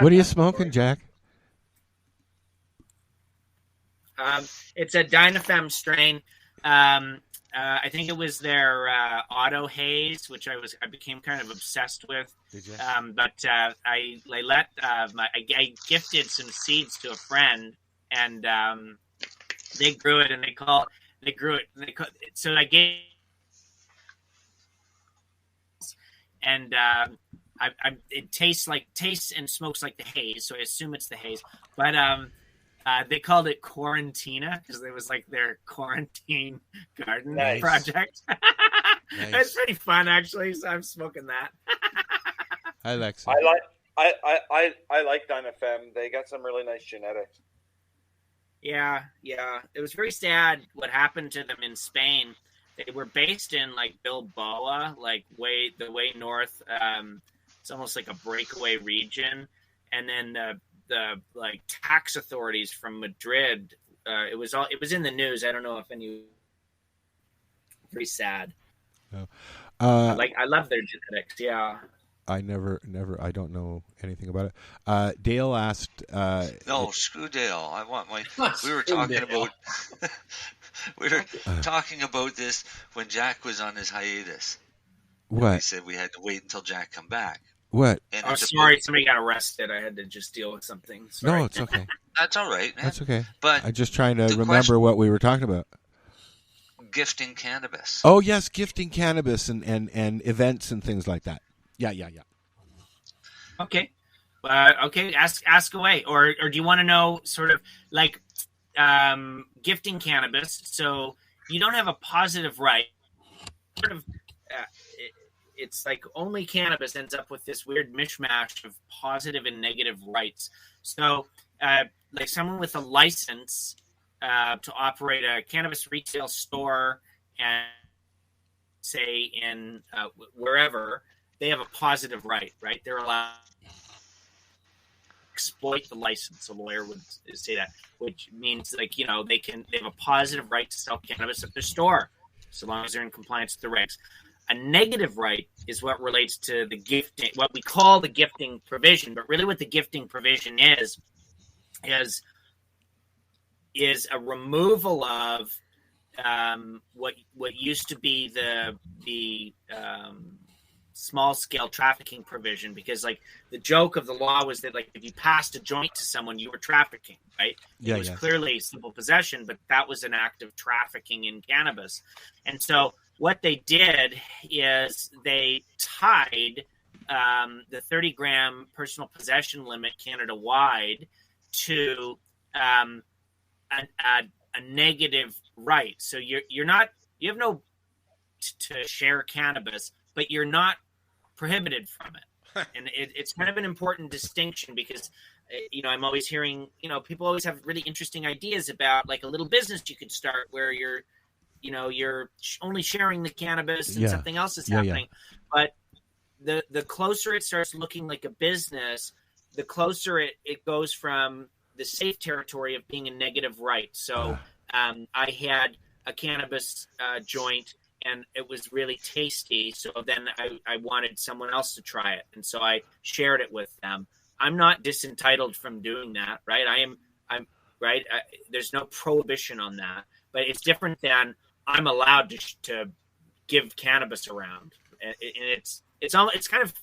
What are you smoking, Jack? It's a Dynafem strain. I think it was their Auto Haze, which I became kind of obsessed with. Did you? But I gifted some seeds to a friend, and they grew it, and They grew it. So I gave, and it tastes and smokes like the haze. So I assume it's the haze. But they called it Quarantina because it was like their quarantine garden project. Nice. It's pretty fun, actually. So I'm smoking that. Hi, Lexi. I like Dynafem. They got some really nice genetics. Yeah. It was very sad what happened to them in Spain. They were based in like Bilbao, like way north. It's almost like a breakaway region. And then the like tax authorities from Madrid. It was in the news. I don't know if any. Very sad. No. I love their genetics. Yeah. I I don't know anything about it. Dale asked. No, screw Dale. I want my. We were talking about. We were talking about this when Jack was on his hiatus. What? We said we had to wait until Jack come back. What? And sorry, somebody got arrested. I had to just deal with something. Sorry. No, it's okay. That's all right, man. That's okay. But I'm just trying to remember what we were talking about. Gifting cannabis. Oh yes, gifting cannabis and events and things like that. Yeah. Okay. Okay. Ask away. Or do you want to know sort of like gifting cannabis? So you don't have a positive right. Sort of. It's like only cannabis ends up with this weird mishmash of positive and negative rights. So, like someone with a license to operate a cannabis retail store and say in wherever, they have a positive right? They're allowed to exploit the license. A lawyer would say that, which means like, they have a positive right to sell cannabis at their store, so long as they're in compliance with the regs. A negative right is what relates to the gifting, what we call the gifting provision, but really what the gifting provision is a removal of what used to be the small scale trafficking provision, because like the joke of the law was that like if you passed a joint to someone, you were trafficking, right? It was clearly simple possession, but that was an act of trafficking in cannabis. And so what they did is they tied the 30-gram personal possession limit Canada-wide to a negative right. So you have no to share cannabis, but you're not prohibited from it. And it's kind of an important distinction because, I'm always hearing, people always have really interesting ideas about like a little business you could start where you're only sharing the cannabis and something else is happening. But the closer it starts looking like a business, the closer it goes from the safe territory of being a negative right. So I had a cannabis joint and it was really tasty. So then I wanted someone else to try it. And so I shared it with them. I'm not disentitled from doing that, right? I'm right. There's no prohibition on that, but it's different than I'm allowed to give cannabis around. And it's kind of,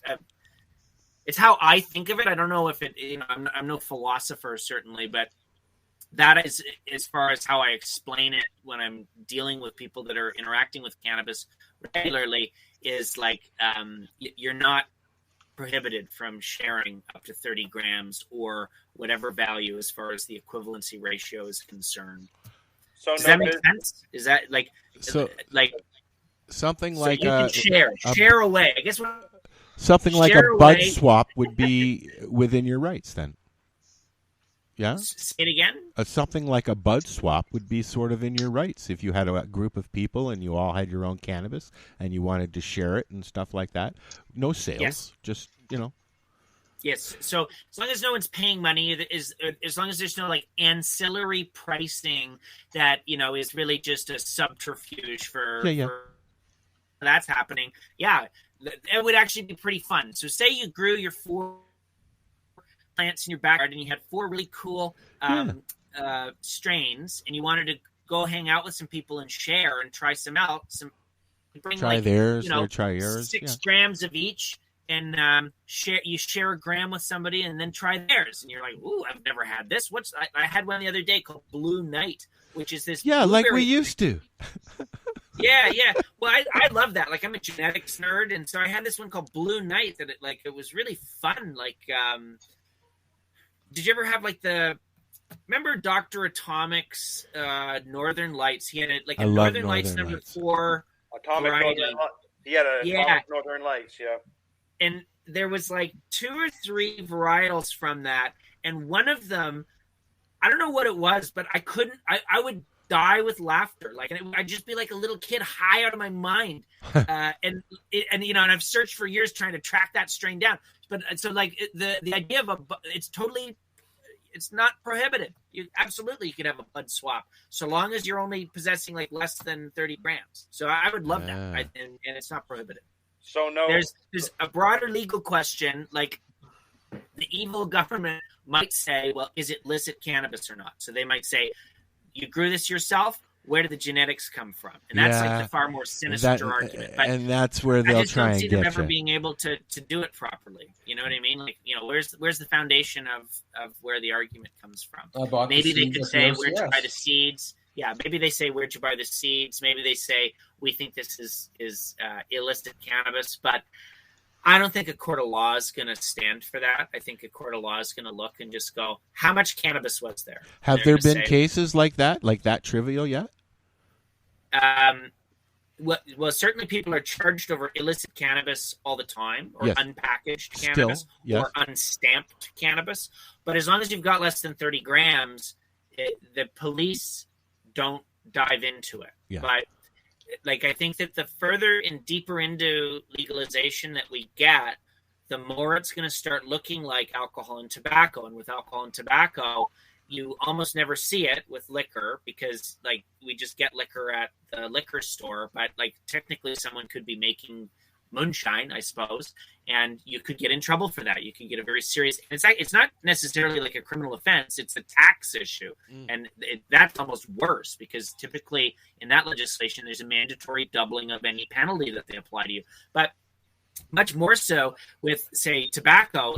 it's how I think of it. I don't know if it, I'm no philosopher certainly, but that is as far as how I explain it when I'm dealing with people that are interacting with cannabis regularly is like, you're not prohibited from sharing up to 30 grams or whatever value as far as the equivalency ratio is concerned. So does that make sense? Is that like something so like you can share away? I guess something like a bud swap would be within your rights then. Yeah. Say it again. Something like a bud swap would be sort of in your rights if you had a group of people and you all had your own cannabis and you wanted to share it and stuff like that. No sales, just Yes. So as long as no one's paying money, as long as there's no like ancillary pricing that is really just a subterfuge for that's happening. Yeah, it would actually be pretty fun. So say you grew your 4 plants in your backyard and you had 4 really cool strains, and you wanted to go hang out with some people and share and try some out. Bring try theirs, or try yours. 6 grams of each. share a gram with somebody and then try theirs, and you're like, ooh, I've never had this. I had one the other day called Blue Night, which is this like we used to. Yeah. Well, I love that. Like, I'm a genetics nerd, and so I had this one called Blue Night that it was really fun. Like, did you ever have remember Dr. Atomic's Northern Lights? He had a Northern Lights number 4 Atomic variety. Northern Lights. He had Atomic Northern Lights, yeah. And there was 2 or 3 varietals from that, and one of them, I don't know what it was, but I would die with laughter. I'd just be like a little kid high out of my mind. And I've searched for years trying to track that strain down. But so the idea of it's not prohibited. You could have a bud swap so long as you're only possessing less than 30 grams. So I would love that. And it's not prohibited. So no, there's a broader legal question. Like, the evil government might say, well, is it licit cannabis or not? So they might say, you grew this yourself. Where did the genetics come from? And that's the far more sinister argument. But and that's where they'll try and get you. I just don't see them ever being able to do it properly. You know what I mean? Where's the foundation of where the argument comes from? Maybe they could say, where'd you buy the seeds? Yeah, maybe they say, where'd you buy the seeds? Maybe they say, we think this is illicit cannabis. But I don't think a court of law is going to stand for that. I think a court of law is going to look and just go, how much cannabis was there? Have there been cases like that trivial yet? Well, certainly people are charged over illicit cannabis all the time, or unpackaged cannabis, or unstamped cannabis. But as long as you've got less than 30 grams, the police don't dive into it. Yeah. But I think that the further and deeper into legalization that we get, the more it's going to start looking like alcohol and tobacco. And with alcohol and tobacco, you almost never see it with liquor, because we just get liquor at the liquor store. But technically someone could be making moonshine, I suppose, and you could get in trouble for that. You can get a very serious, it's not necessarily a criminal offense, it's a tax issue. And that's almost worse, because typically in that legislation there's a mandatory doubling of any penalty that they apply to you. But much more so with, say, tobacco,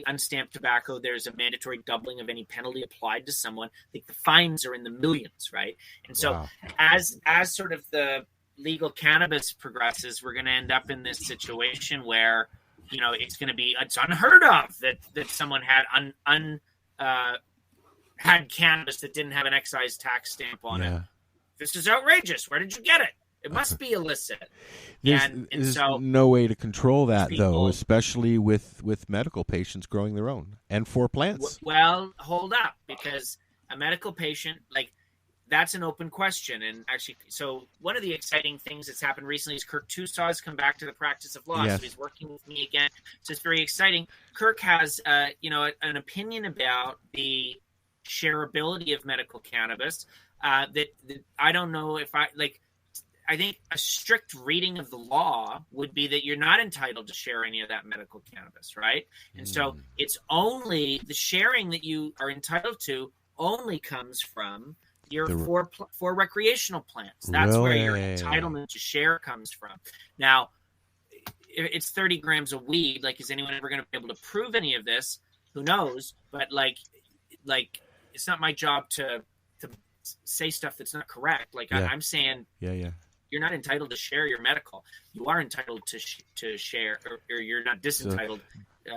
unstamped tobacco, there's a mandatory doubling of any penalty applied to someone. The fines are in the millions, right? And so as sort of the legal cannabis progresses, we're going to end up in this situation where, it's unheard of that someone had had cannabis that didn't have an excise tax stamp on it. This is outrageous. Where did you get it? It must be illicit. There's no way to control that, though, especially with medical patients growing their own and for plants. Well, hold up, because a medical patient, that's an open question. And actually, so one of the exciting things that's happened recently is Kirk Tusaw has come back to the practice of law. Yes. So he's working with me again. So it's very exciting. Kirk has, an opinion about the shareability of medical cannabis that I don't know if I think a strict reading of the law would be that you're not entitled to share any of that medical cannabis, right? And so it's only the sharing that you are entitled to only comes from your four recreational plants. That's where your entitlement to share comes from. Now, it's 30 grams of weed. Is anyone ever going to be able to prove any of this? Who knows? But it's not my job to say stuff that's not correct. I'm saying, you're not entitled to share your medical. You are entitled to share, or you're not disentitled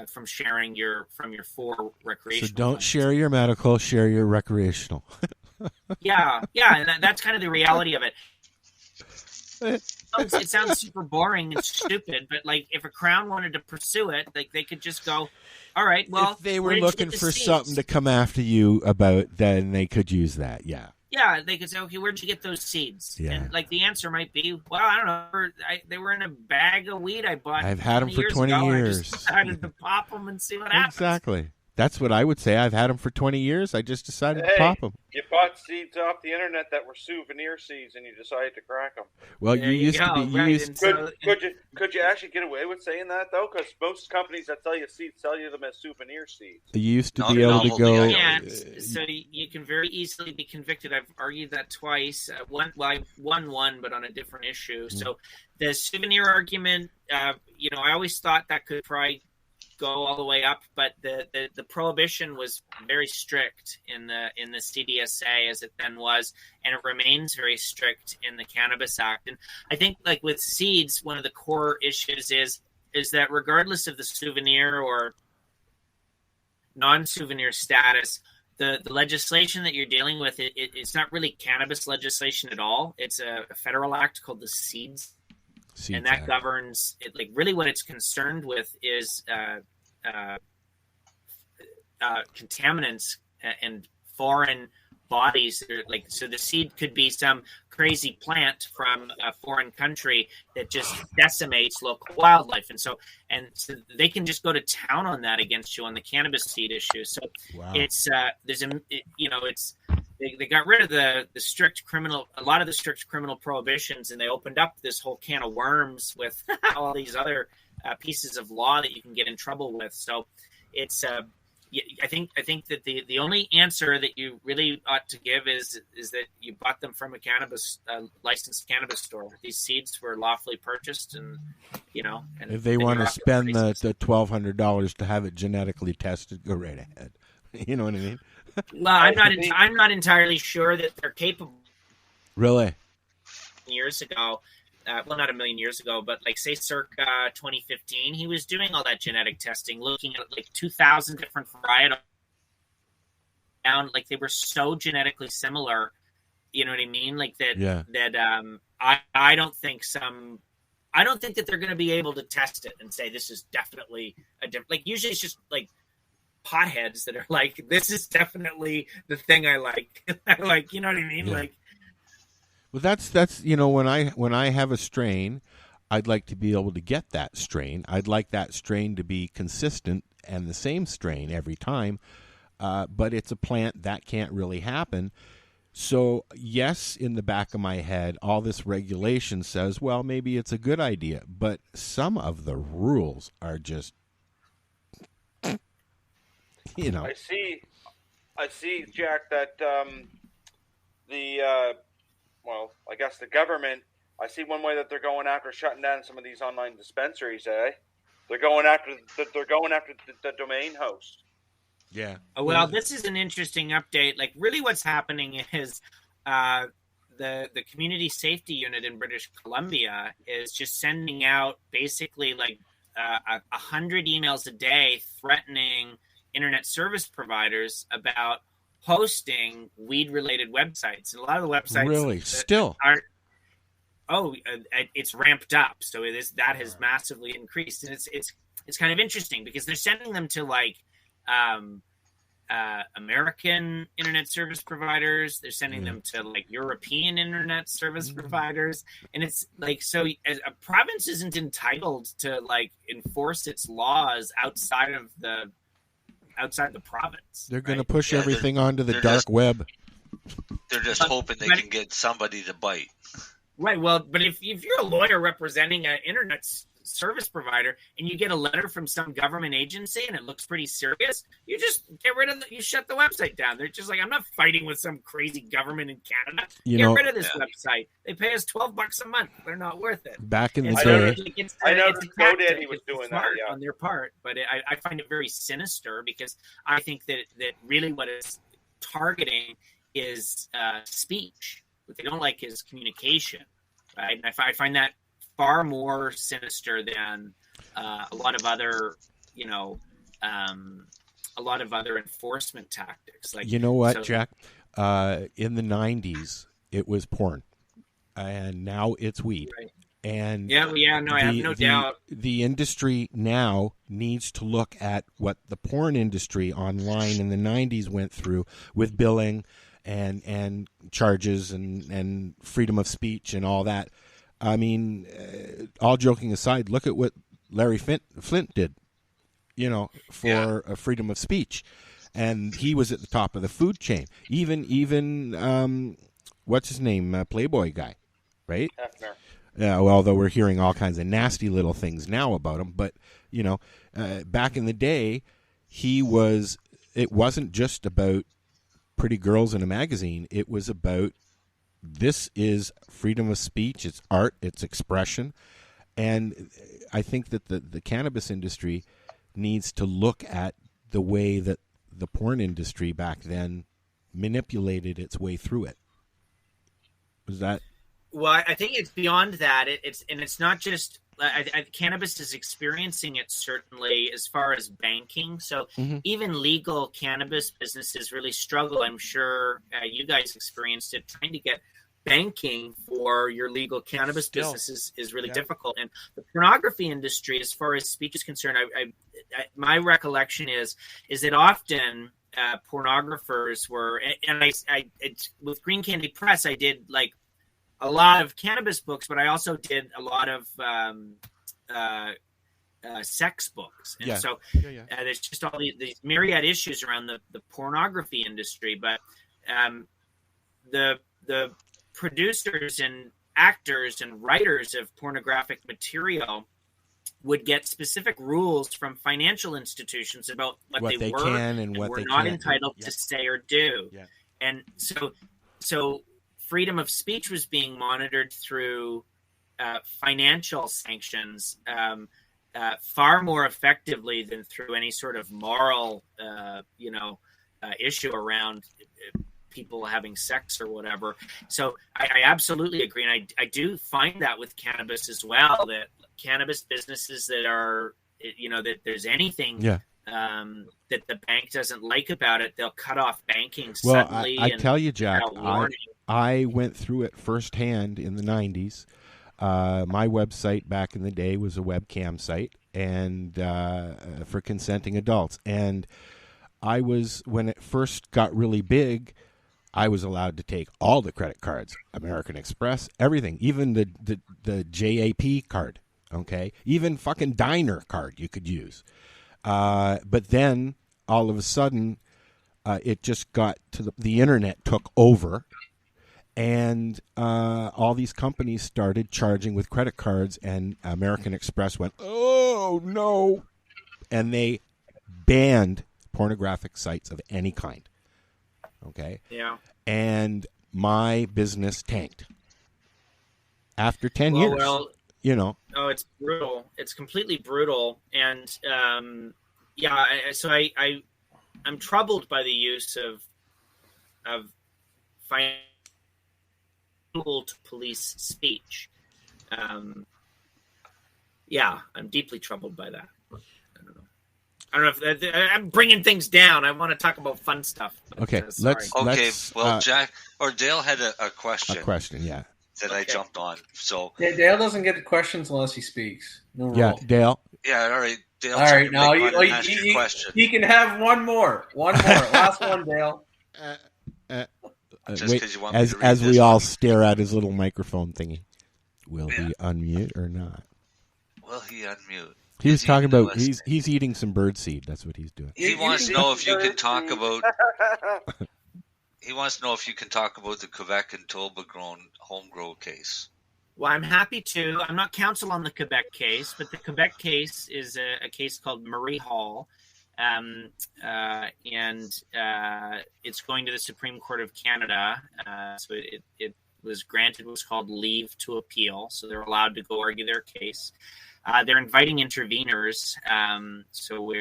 from sharing from your 4 recreational. So don't share your medical, share your recreational. Yeah, and that's kind of the reality of it. It sounds super boring and stupid, but if a Crown wanted to pursue it, they could just go, all right, well, if they were looking for something to come after you about, then they could use that. Yeah, they could say, okay, where'd you get those seeds? Yeah. And the answer might be, well, I don't know. They were in a bag of weed I bought. I've had them for 20 years. I just decided to pop them and see what happens. Exactly. That's what I would say. I've had them for 20 years. I just decided to pop them. You bought seeds off the internet that were souvenir seeds, and you decided to crack them. Well, you used to be. Could you actually get away with saying that though? Because most companies that sell you seeds sell you them as souvenir seeds. You used to be able to go. Yeah, so you can very easily be convicted. I've argued that twice. I won one, but on a different issue. So the souvenir argument, I always thought that could probably go all the way up, but the prohibition was very strict in the CDSA as it then was, and it remains very strict in the Cannabis Act. And I think, like with seeds, one of the core issues is that regardless of the souvenir or non-souvenir status, the legislation that you're dealing with, it's not really cannabis legislation at all. It's a federal act called the Seeds and that governs it. Like really, what it's concerned with is contaminants and foreign bodies. Like, so the seed could be some crazy plant from a foreign country that just decimates local wildlife, and so they can just go to town on that against you on the cannabis seed issue. So it's they got rid of a lot of the strict criminal prohibitions, and they opened up this whole can of worms with all these other pieces of law that you can get in trouble with. So it's I think that the only answer that you really ought to give is that you bought them from a licensed cannabis store. These seeds were lawfully purchased, and and if they want to spend the $1,200 to have it genetically tested, go right ahead. You know what I mean? Well, I'm not entirely sure that they're capable. Really? Years ago, not a million years ago, but like say circa 2015, he was doing all that genetic testing, looking at like 2,000 different varietals. Like they were so genetically similar, you know what I mean? Like that. Yeah. I don't think that they're going to be able to test it and say this is definitely a different. Like usually it's just like potheads that are like, this is definitely the thing I like. Like, you know what I mean? Yeah. Like, well, that's when I have a strain, I'd like to be able to get that strain. I'd like that strain to be consistent and the same strain every time. But it's a plant that can't really happen. So yes, in the back of my head, all this regulation says, well, maybe it's a good idea, but some of the rules are just, I see, Jack, that I guess the government, I see one way that they're going after shutting down some of these online dispensaries, eh? They're going after the domain host. Yeah. Well, this is an interesting update. Like, really what's happening is the community safety unit in British Columbia is just sending out basically like 100 emails a day threatening internet service providers about hosting weed-related websites. And a lot of the websites really still aren't. It's ramped up, so that has massively increased, and it's kind of interesting because they're sending them to like American internet service providers. They're sending them to like European internet service providers, and it's like, so a province isn't entitled to like enforce its laws outside the province. They're going to push everything onto the dark web. They're just hoping they can get somebody to bite. Right. Well, but if you're a lawyer representing an internet service provider and you get a letter from some government agency and it looks pretty serious, you just get rid of you shut the website down. They're just like, I'm not fighting with some crazy government in Canada. Get rid of this website. They pay us $12 a month. They're not worth it. Back in the day, I know GoDaddy was doing that on their part, but I find it very sinister because I think that really what it's targeting is speech. What they don't like is communication, right? And I find that far more sinister than a lot of other, enforcement tactics. Like, Jack? In the 90s, it was porn, and now it's weed. Right. And I have no doubt. The industry now needs to look at what the porn industry online in the 90s went through with billing and charges and freedom of speech and all that. I mean, all joking aside, look at what Larry Flint did. for freedom of speech. And he was at the top of the food chain. Even what's his name? Playboy guy, right? Hefner. Yeah, well, although we're hearing all kinds of nasty little things now about him. But, back in the day, it wasn't just about pretty girls in a magazine. It was about, this is freedom of speech, it's art, it's expression. And I think that the cannabis industry needs to look at the way that the porn industry back then manipulated its way through it. Was that? Well, I think it's beyond that. It's not just cannabis is experiencing it, certainly, as far as banking. So even legal cannabis businesses really struggle. I'm sure you guys experienced it, trying to get banking for your legal cannabis business is really difficult. And the pornography industry, as far as speech is concerned, my recollection is that often pornographers were, and with Green Candy Press, I did like a lot of cannabis books, but I also did a lot of sex books. And so there's just all these myriad issues around the pornography industry. But the producers and actors and writers of pornographic material would get specific rules from financial institutions about what they were can and what were they not can't entitled to say or do. Yeah. And so freedom of speech was being monitored through financial sanctions far more effectively than through any sort of moral, issue around people having sex or whatever. So I absolutely agree. And I do find that with cannabis as well, that cannabis businesses that are, that there's anything that the bank doesn't like about it, they'll cut off banking suddenly. Well, I tell you, Jack, I went through it firsthand in the 90s. My website back in the day was a webcam site and for consenting adults. And when it first got really big, I was allowed to take all the credit cards, American Express, everything, even the JAP card, okay? Even fucking diner card you could use. But then, all of a sudden, it just got to the internet took over, and all these companies started charging with credit cards, and American Express went, oh, no, and they banned pornographic sites of any kind. Okay. Yeah. And my business tanked after 10 years. Oh, it's brutal. It's completely brutal. And so I'm troubled by the use of financial to police speech. I'm deeply troubled by that. I don't know if I'm bringing things down. I want to talk about fun stuff. Okay, let's. Jack or Dale had a question. A question, yeah. That I jumped on. So Dale doesn't get questions unless he speaks. No rule. Yeah, Dale. Yeah, all right, Dale. All right, now you can have one more. Last one, Dale. Just because you want me to read we all stare at his little microphone thingy. Will he unmute or not? Will he unmute? He was talking about he's eating some birdseed. That's what he's doing. He wants to know if you can talk about. He wants to know if you can talk about the Quebec and Toba home grow case. Well, I'm happy to. I'm not counsel on the Quebec case, but the Quebec case is a case called Marie Hall, and it's going to the Supreme Court of Canada. So it was granted what's called leave to appeal, so they're allowed to go argue their case. They're inviting interveners, so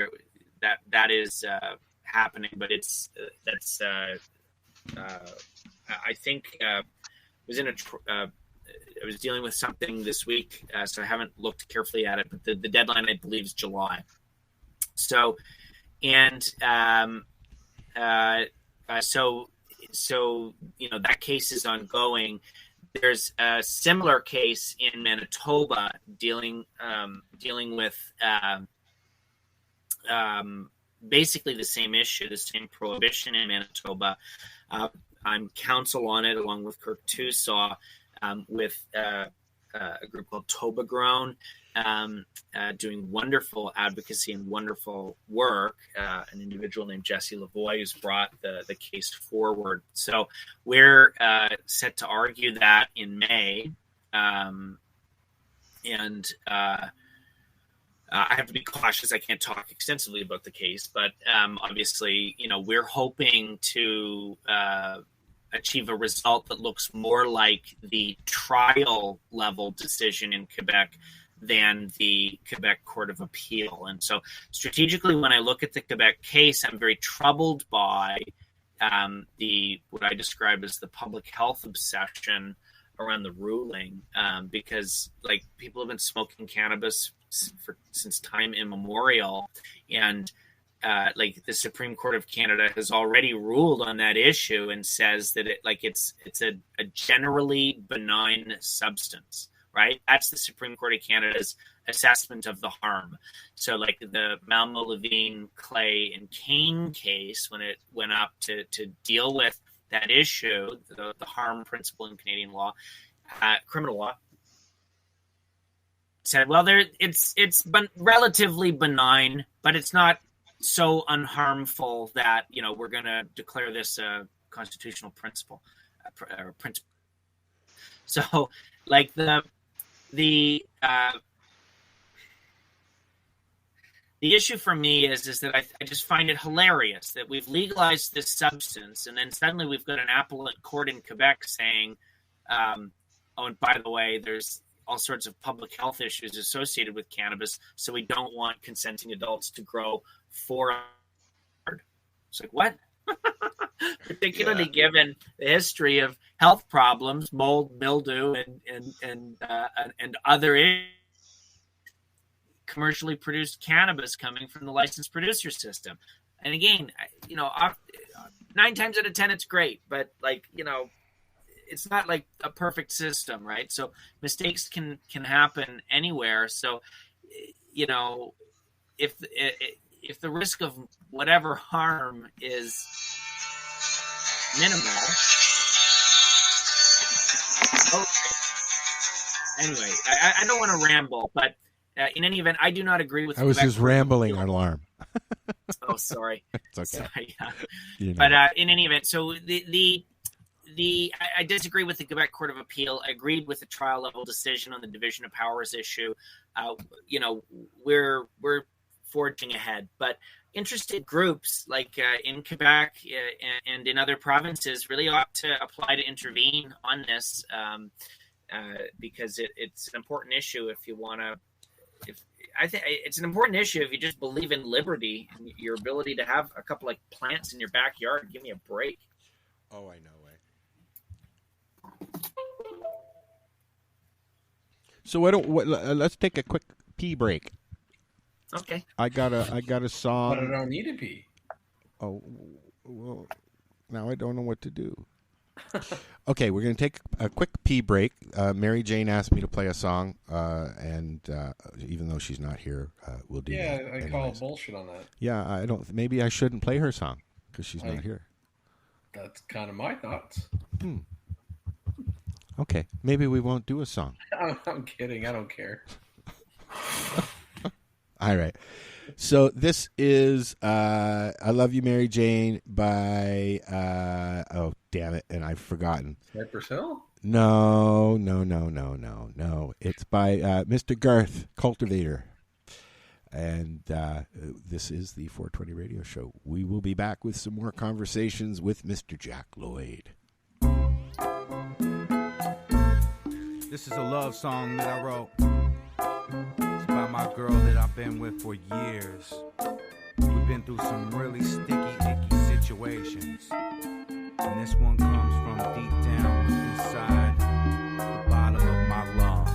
that is happening. But I think I was dealing with something this week, so I haven't looked carefully at it. But the deadline, I believe, is July. So, so that case is ongoing. There's a similar case in Manitoba dealing with basically the same issue, the same prohibition in Manitoba. I'm counsel on it along with Kirk Tusaw with a group called Toba Grown, doing wonderful advocacy and wonderful work. An individual named Jesse Lavoie who's brought the case forward. So we're set to argue that in May. I have to be cautious. I can't talk extensively about the case, but obviously, we're hoping to achieve a result that looks more like the trial level decision in Quebec than the Quebec Court of Appeal. And so strategically, when I look at the Quebec case, I'm very troubled by what I describe as the public health obsession around the ruling, because people have been smoking cannabis since time immemorial, and the Supreme Court of Canada has already ruled on that issue and says that it's a generally benign substance, right? That's the Supreme Court of Canada's assessment of the harm. So the Malmo, Levine, Clay, and Kane case, when it went up to deal with that issue, the harm principle in Canadian law, criminal law, said, well, it's been relatively benign, but it's not so unharmful that we're going to declare this a constitutional principle. So, the issue for me is that I just find it hilarious that we've legalized this substance, and then suddenly we've got an appellate court in Quebec saying, oh, and by the way, there's all sorts of public health issues associated with cannabis, so we don't want consenting adults to grow for. It's what? Particularly given the history of health problems, mold, mildew, and other commercially produced cannabis coming from the licensed producer system. And again, 9 times out of 10, it's great, but it's not like a perfect system, right? So mistakes can happen anywhere. So, if the risk of whatever harm is minimal. Okay. Anyway, I don't want to ramble, but in any event, I do not agree with. I was just rambling alarm. Oh, sorry. It's okay. Sorry, yeah. But in any event, so I disagree with the Quebec Court of Appeal. I agreed with the trial level decision on the division of powers issue. We're forging ahead, but interested groups in Quebec and in other provinces really ought to apply to intervene on this because it's an important issue if you want to. I think it's an important issue if you just believe in liberty and your ability to have a couple plants in your backyard. Give me a break. Oh, I know. So let's take a quick pee break. Okay. I got a song. But I don't need to pee. Oh, well, now I don't know what to do. Okay, we're going to take a quick pee break. Marijane asked me to play a song, and even though she's not here, we'll do that. Yeah, I call bullshit on that. Yeah, maybe I shouldn't play her song because she's not here. That's kind of my thoughts. Okay, maybe we won't do a song. I'm kidding. I don't care. All right. So this is I Love You, Marijane by, oh, damn it, and I've forgotten. Cypress Hill? No. It's by Mr. Garth Cultivator. And this is the 420 Radio Show. We will be back with some more conversations with Mr. Jack Lloyd. This is a love song that I wrote. It's about my girl that I've been with for years. We've been through some really sticky, icky situations. And this one comes from deep down inside the bottom of my lungs.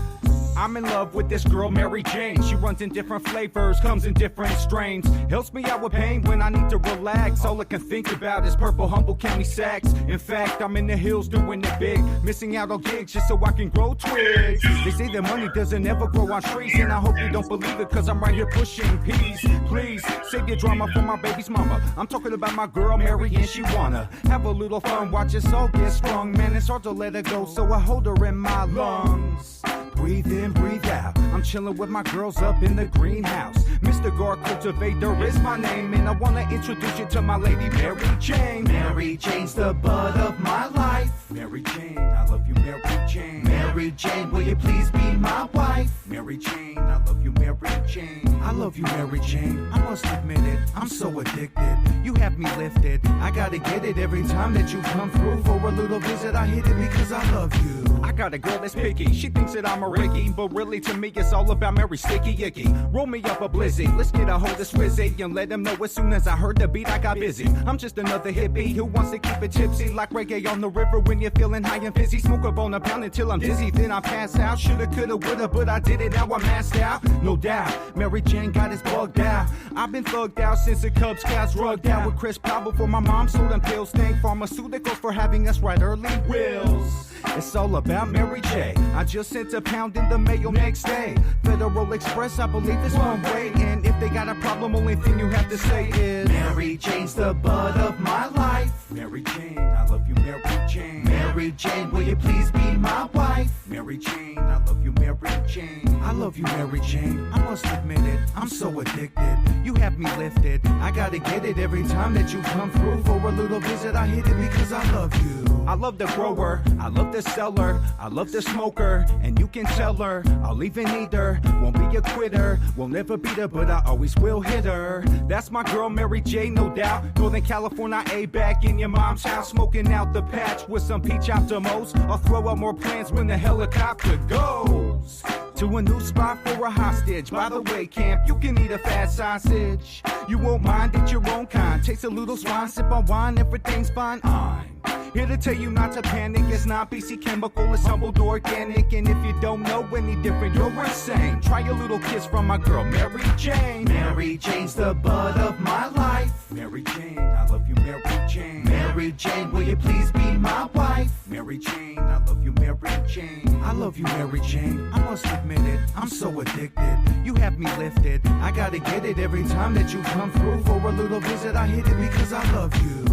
I'm in love with this girl, Marijane. She runs in different flavors, comes in different strains. Helps me out with pain when I need to relax. All I can think about is purple Humboldt County sax. In fact, I'm in the hills doing it big. Missing out on gigs just so I can grow twigs. They say that money doesn't ever grow on trees. And I hope you don't believe it, cause I'm right here pushing peace. Please, save your drama for my baby's mama. I'm talking about my girl, Marijane. She wanna have a little fun, watch us all get strong. Man, it's hard to let her go, so I hold her in my lungs. breathe in, breathe out. I'm chilling with my girls up in the greenhouse. Mr. Gar Cultivator is my name, and I wanna introduce you to my lady Mary Jane. Mary Jane's the bud of my life. Mary Jane, I love you, Mary Jane. Mary Jane, will you please be my wife? Mary Jane, I love you, Mary Jane. I love you, Mary Jane. I must admit it, I'm so addicted. You have me lifted. I gotta get it every time that you come through for a little visit. I hit it because I love you. I got a girl that's picky. She thinks that I'm a Ricky, but really to me it's all about Mary Sticky Icky. Roll me up a blizzy. Let's get a hold of Swizzy and let them know as soon as I heard the beat I got busy. I'm just another hippie who wants to keep it tipsy like reggae on the river when you're feeling high and fizzy. Smoke up on a pound until I'm dizzy, then I pass out. Shoulda, coulda, woulda, but I did it. Now I'm masked out. No doubt, Mary Jane got us bugged out. I've been thugged out since the Cub Scouts rugged out with Chris Powell before my mom sold them pills. Thank pharmaceuticals for having us write early wills. It's all about Mary J. I just sent a pound in the mail next day. Federal Express, I believe it's one way. And if they got a problem, only thing you have to say is Mary Jane's the bud of my life. Mary Jane, I love you, Mary Jane. Mary Jane, will you please be my wife? Mary Jane, I love you, Mary Jane. I love you, Mary Jane. I must admit it, I'm so addicted. You have me lifted. I gotta get it every time that you come through for a little visit. I hit it because I love you. I love the grower, I love the seller, I love the smoker, and you can tell her I'll even eat her. Won't be a quitter, won't never beat her, but I always will hit her. That's my girl Mary J, no doubt. Northern California, A, back in your mom's house, smoking out the patch with some peach optimos. I'll throw out more plans when the helicopter goes to a new spot for a hostage. By the way, camp, you can eat a fat sausage. You won't mind, it's your own kind. Taste a little swine, sip on wine, everything's fine. I'm here to tell you not to panic. It's not BC chemical, it's humbled organic. And if you don't know any different, you're insane. Try a little kiss from my girl, Mary Jane. Mary Jane's the bud of my life. Mary Jane, I love you, Mary Jane. Mary Jane, will you please be my wife? Mary Jane, I love you, Mary Jane. I love you, Mary Jane. I must admit it, I'm so addicted. You have me lifted. I gotta get it every time that you come through for a little visit. I hit it because I love you.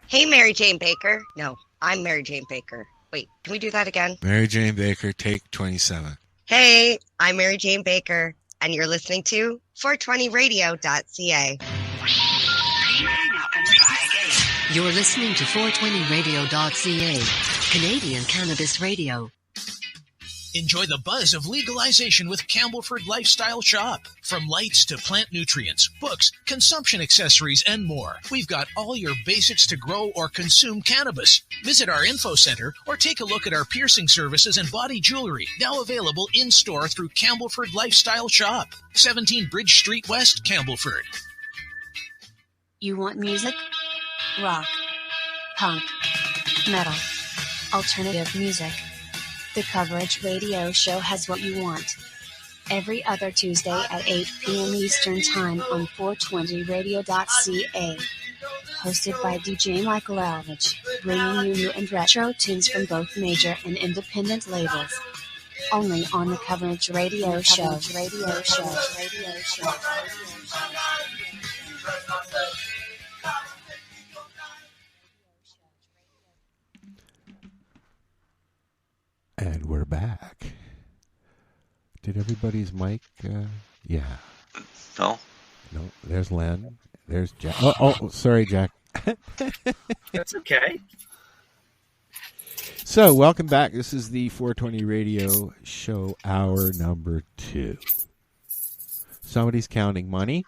Hey, Mary Jane Baker. No, I'm Mary Jane Baker. Wait, can we do that again? Mary Jane Baker, take 27. Hey, I'm Mary Jane Baker, and you're listening to 420radio.ca. You're listening to 420radio.ca, Canadian Cannabis Radio. Enjoy the buzz of legalization with Campbellford Lifestyle Shop. From lights to plant nutrients, books, consumption accessories, and more. We've got all your basics to grow or consume cannabis. Visit our info center or take a look at our piercing services and body jewelry, now available in-store through Campbellford Lifestyle Shop. 17 Bridge Street West, Campbellford. You want music? Rock, punk, metal, alternative music. The Coverage Radio Show has what you want. Every other Tuesday at 8 p.m. Eastern Time on 420radio.ca. Hosted by DJ Michael Alvich, bringing you new and retro tunes from both major and independent labels. Only on the Coverage Radio Show. And we're back. Did everybody's mic? Yeah. No. No. There's Len. There's Jack. Oh, sorry, Jack. That's okay. So, welcome back. This is the 420 Radio Show, hour number 2. Somebody's counting money.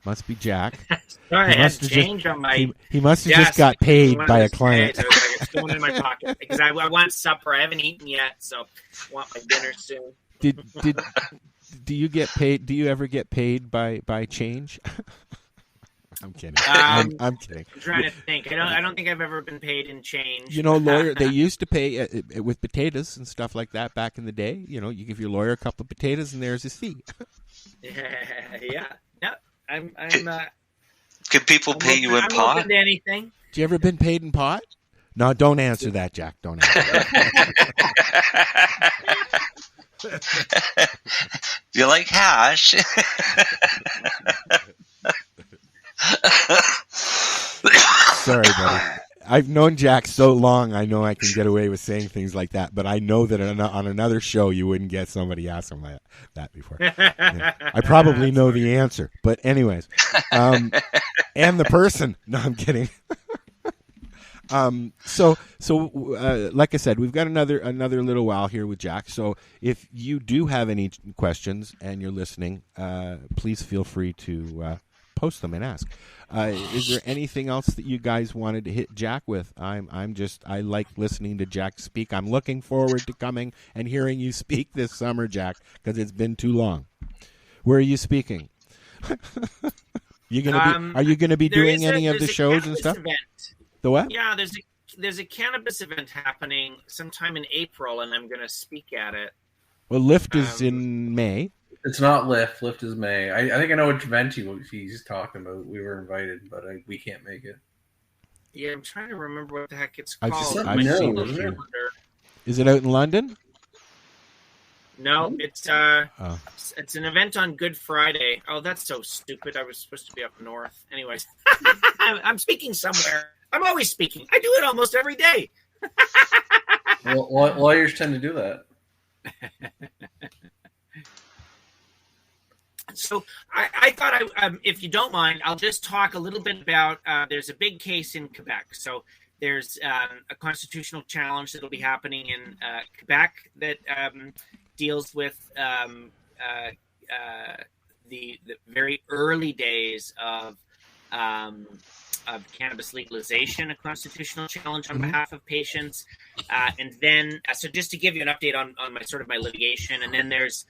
Must be Jack. Sorry, I had change on my. He must have just got paid by a client. It's going in my pocket because I want supper. I haven't eaten yet, so I want my dinner soon. Do you get paid? Do you ever get paid by change? I'm kidding. I'm kidding. I'm trying to think. I don't think I've ever been paid in change. You know, lawyer. They used to pay with potatoes and stuff like that back in the day. You know, you give your lawyer a couple of potatoes and there's his fee. Yeah. I'm. Can people pay you in pot? Open to anything. Have you ever been paid in pot? No, don't answer that, Jack. Don't answer that. Do you like hash? Sorry, buddy. I've known Jack so long, I know I can get away with saying things like that, but I know that on another show you wouldn't get somebody asking like that before. Yeah. I probably know the answer, but anyways. And the person. No, I'm kidding. So like I said, we've got another little while here with Jack. So if you do have any questions and you're listening, please feel free to post them and ask. Is there anything else that you guys wanted to hit Jack with? I like listening to Jack speak. I'm looking forward to coming and hearing you speak this summer, Jack, because it's been too long. Where are you speaking? Are you gonna be doing any of the shows and stuff? Event. The what? Yeah, there's a cannabis event happening sometime in April, and I'm going to speak at it. Well, Lift is in May. It's not Lift. Lift is May. I think I know which event he's talking about. We were invited, but we can't make it. Yeah, I'm trying to remember what the heck it's called. I've seen it. Is it out in London? No, it's an event on Good Friday. Oh, that's so stupid. I was supposed to be up north. Anyways, I'm speaking somewhere. I'm always speaking. I do it almost every day. Well, lawyers tend to do that. So I thought, if you don't mind, I'll just talk a little bit about, there's a big case in Quebec. So there's a constitutional challenge that will be happening in Quebec that deals with the very early days of cannabis legalization, a constitutional challenge on behalf of patients. And then, so just to give you an update on my litigation, and then there's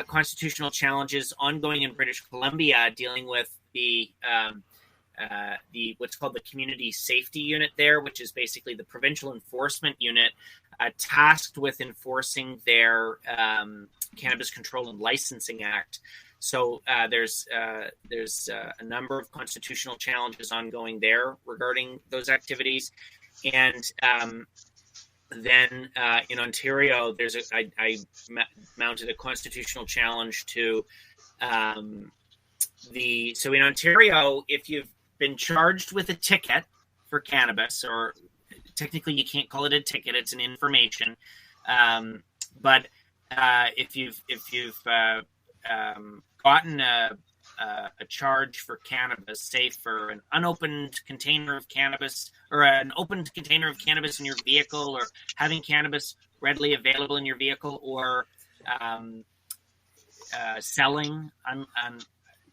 constitutional challenges ongoing in British Columbia dealing with the what's called the Community Safety Unit there, which is basically the provincial enforcement unit tasked with enforcing their Cannabis Control and Licensing Act. So there's a number of constitutional challenges ongoing there regarding those activities, and then in Ontario, I mounted a constitutional challenge to so in Ontario, if you've been charged with a ticket for cannabis, or technically you can't call it a ticket, it's an information, but if you've gotten a charge for cannabis, say for an unopened container of cannabis or an opened container of cannabis in your vehicle, or having cannabis readily available in your vehicle, or selling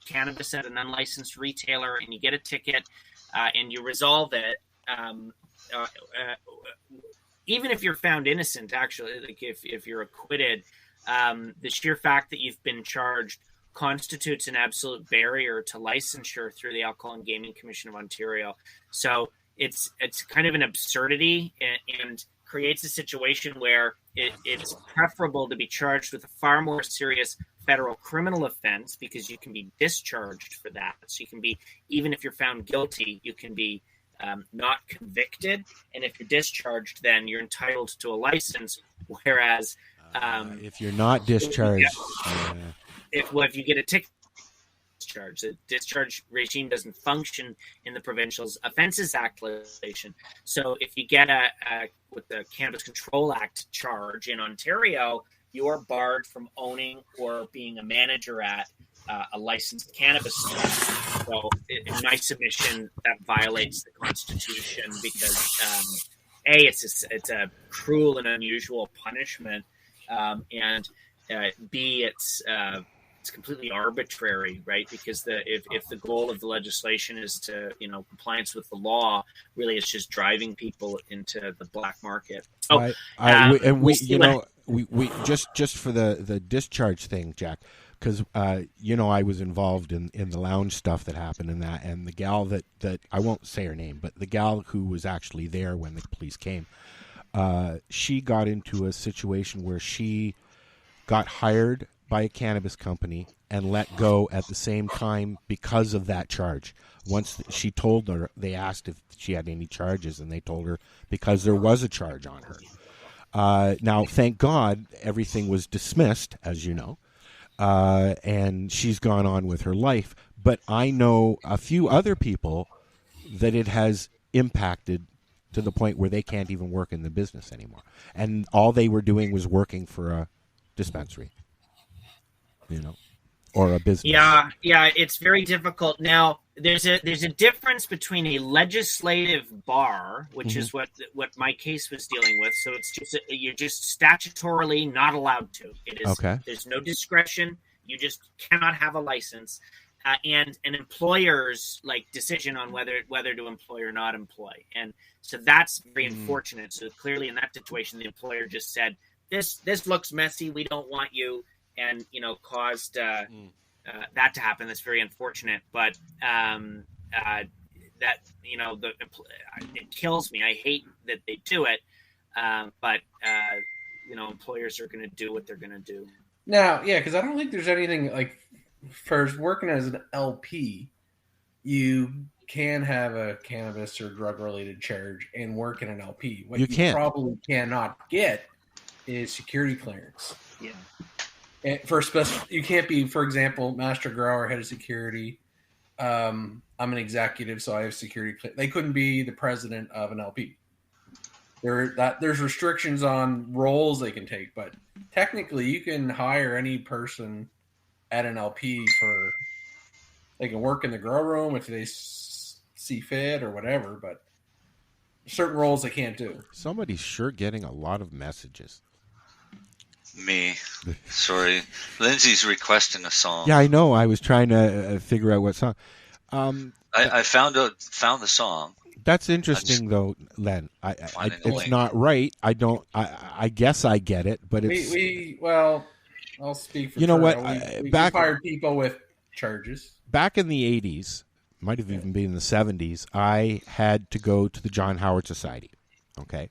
cannabis at an unlicensed retailer, and you get a ticket and you resolve it, even if you're found innocent, actually, like if you're acquitted, the sheer fact that you've been charged constitutes an absolute barrier to licensure through the Alcohol and Gaming Commission of Ontario. So it's kind of an absurdity, and creates a situation where it's preferable to be charged with a far more serious federal criminal offense, because you can be discharged for that. So you can be, even if you're found guilty, you can be not convicted, and if you're discharged, then you're entitled to a license. Whereas if you're not discharged, if you get a ticket discharge, the discharge regime doesn't function in the Provincials Offences Act legislation. So if you get with the Cannabis Control Act charge in Ontario, you're barred from owning or being a manager at a licensed cannabis store. So in my submission, that violates the Constitution, because it's a cruel and unusual punishment, and B, it's completely arbitrary, right? Because if the goal of the legislation is to, compliance with the law, really it's just driving people into the black market. So, we just for the discharge thing, Jack, because I was involved in the lounge stuff that happened in that, and the gal that I won't say her name, but the gal who was actually there when the police came, she got into a situation where she got hired by a cannabis company and let go at the same time because of that charge. Once she told her, they asked if she had any charges, and they told her because there was a charge on her. Now, thank God, everything was dismissed, as you know, and she's gone on with her life. But I know a few other people that it has impacted to the point where they can't even work in the business anymore. And all they were doing was working for a dispensary, or a business. Yeah, it's very difficult. Now, there's a difference between a legislative bar, which is what my case was dealing with. So it's just you're just statutorily not allowed to. It is Okay. There's no discretion. You just cannot have a license. And an employer's decision on whether to employ or not employ. And so that's very unfortunate. So clearly in that situation, the employer just said, this looks messy. We don't want you. And, caused that to happen. That's very unfortunate. But that, it kills me. I hate that they do it. But employers are going to do what they're going to do. Now, yeah, because I don't think there's anything for working as an LP, you can have a cannabis or drug-related charge and work in an LP. What you probably cannot get is security clearance. Yeah. And you can't be, for example, master grower, head of security. I'm an executive, so I have security clearance. They couldn't be the president of an LP. There's restrictions on roles they can take, but technically you can hire any person at an LP they can work in the grow room if they see fit or whatever, but certain roles they can't do. Somebody's sure getting a lot of messages. Me. Sorry. Lindsay's requesting a song. Yeah, I know. I was trying to figure out what song. I found the song. That's interesting, though, Len. It's not right. I guess I get it, but it's. I'll speak for you know what? We fired people with charges. Back in the 80s, might have even been in the 70s, I had to go to the John Howard Society, okay?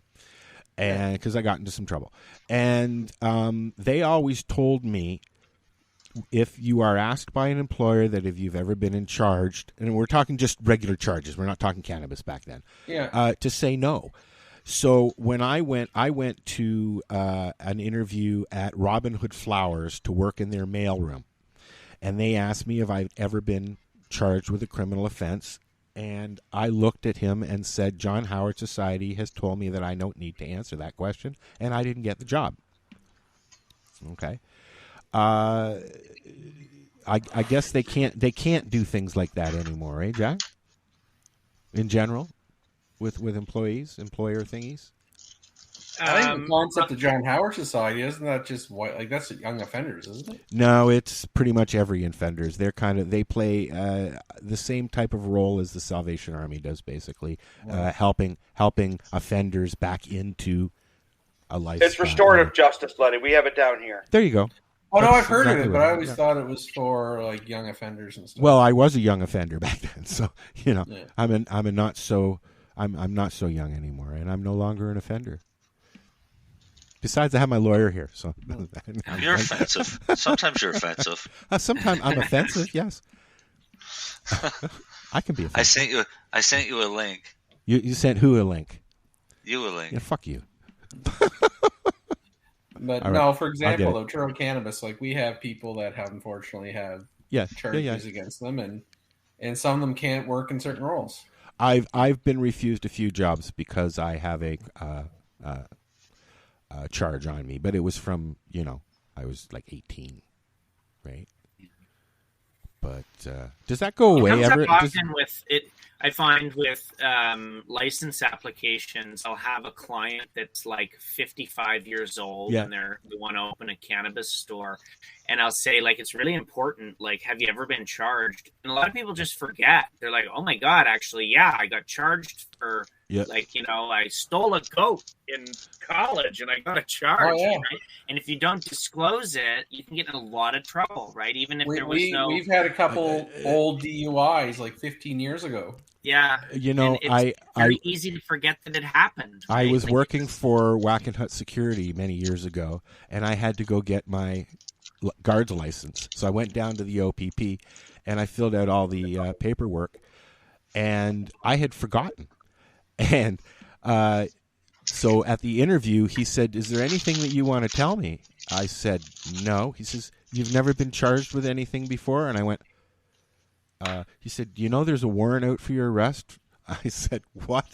And because I got into some trouble. And they always told me, if you are asked by an employer that if you've ever been in charged, and we're talking just regular charges, we're not talking cannabis back then, to say no. So when I went to an interview at Robin Hood Flowers to work in their mailroom, and they asked me if I've ever been charged with a criminal offense, and I looked at him and said, John Howard Society has told me that I don't need to answer that question, and I didn't get the job. Okay. I guess they can't do things like that anymore, eh, Jack? In general? With employees, employer thingies? I think the concept of John Howard Society, isn't that just that's young offenders, isn't it? No, it's pretty much every offenders. They play the same type of role as the Salvation Army does, basically, helping offenders back into a life. It's restorative justice, Lennie. We have it down here. There you go. Oh, no, I've heard of it, but I always thought it was for young offenders and stuff. Well, I was a young offender back then, so I'm not so young anymore, and I'm no longer an offender. Besides, I have my lawyer here, so you're offensive. Sometimes you're offensive. Sometimes I'm offensive. Yes, I can be offensive. I sent you a link. You sent who a link? You a link. Yeah, fuck you. But no, for example, though, Truro Cannabis, we have people that unfortunately have charges against them, and some of them can't work in certain roles. I've been refused a few jobs because I have a charge on me, but it was from I was 18, right? But does that go away ever? I find with license applications, I'll have a client that's 55 years old and they want to open a cannabis store, and I'll say it's really important. Have you ever been charged? And a lot of people just forget. They're like, oh my god, actually, I got charged for I stole a goat in college and I got a charge. Right? And if you don't disclose it, you can get in a lot of trouble, right? Even if we've had a couple old DUIs 15 years ago. Yeah, it's very easy to forget that it happened. Right? I was working for Wackenhut Security many years ago, and I had to go get my guard's license. So I went down to the OPP, and I filled out all the paperwork, and I had forgotten. And so at the interview, he said, "Is there anything that you want to tell me?" I said, "No." He says, "You've never been charged with anything before?" And I went. He said, "Do you know there's a warrant out for your arrest?" I said, what?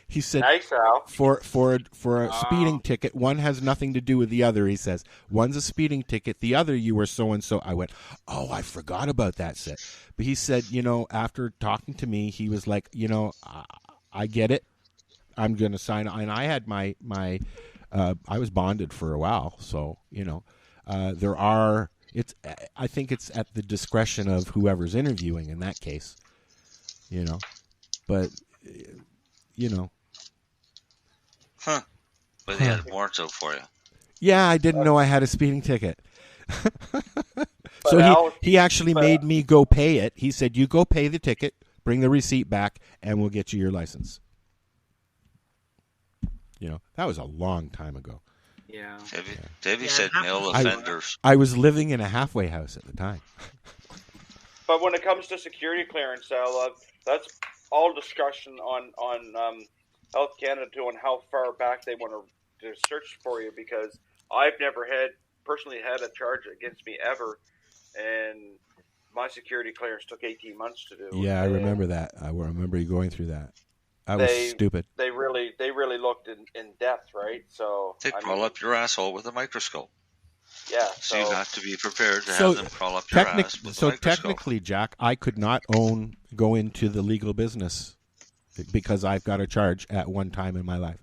He said, nice, Al. for a speeding ticket, one has nothing to do with the other. He says, one's a speeding ticket, the other you were so-and-so. I went, oh, I forgot about that. But he said, after talking to me, he was like, I get it. I'm going to sign. And I had my I was bonded for a while. So, I think it's at the discretion of whoever's interviewing in that case, but Huh. But he had a warrant out for you. Yeah, I didn't know I had a speeding ticket. So he actually made me go pay it. He said, you go pay the ticket, bring the receipt back, and we'll get you your license. That was a long time ago. Yeah. Davey said male offenders. I was living in a halfway house at the time. But when it comes to security clearance, Al, that's all discussion on Health Canada on how far back they want to search for you, because I've never personally had a charge against me ever, and my security clearance took 18 months to do. Yeah, I remember that. I remember you going through that. That was stupid. They really looked in depth, right? So they crawl up your asshole with a microscope. Yeah. So you have to be prepared to have them crawl up your ass with a microscope. So technically, Jack, I could not go into the legal business because I've got a charge at one time in my life.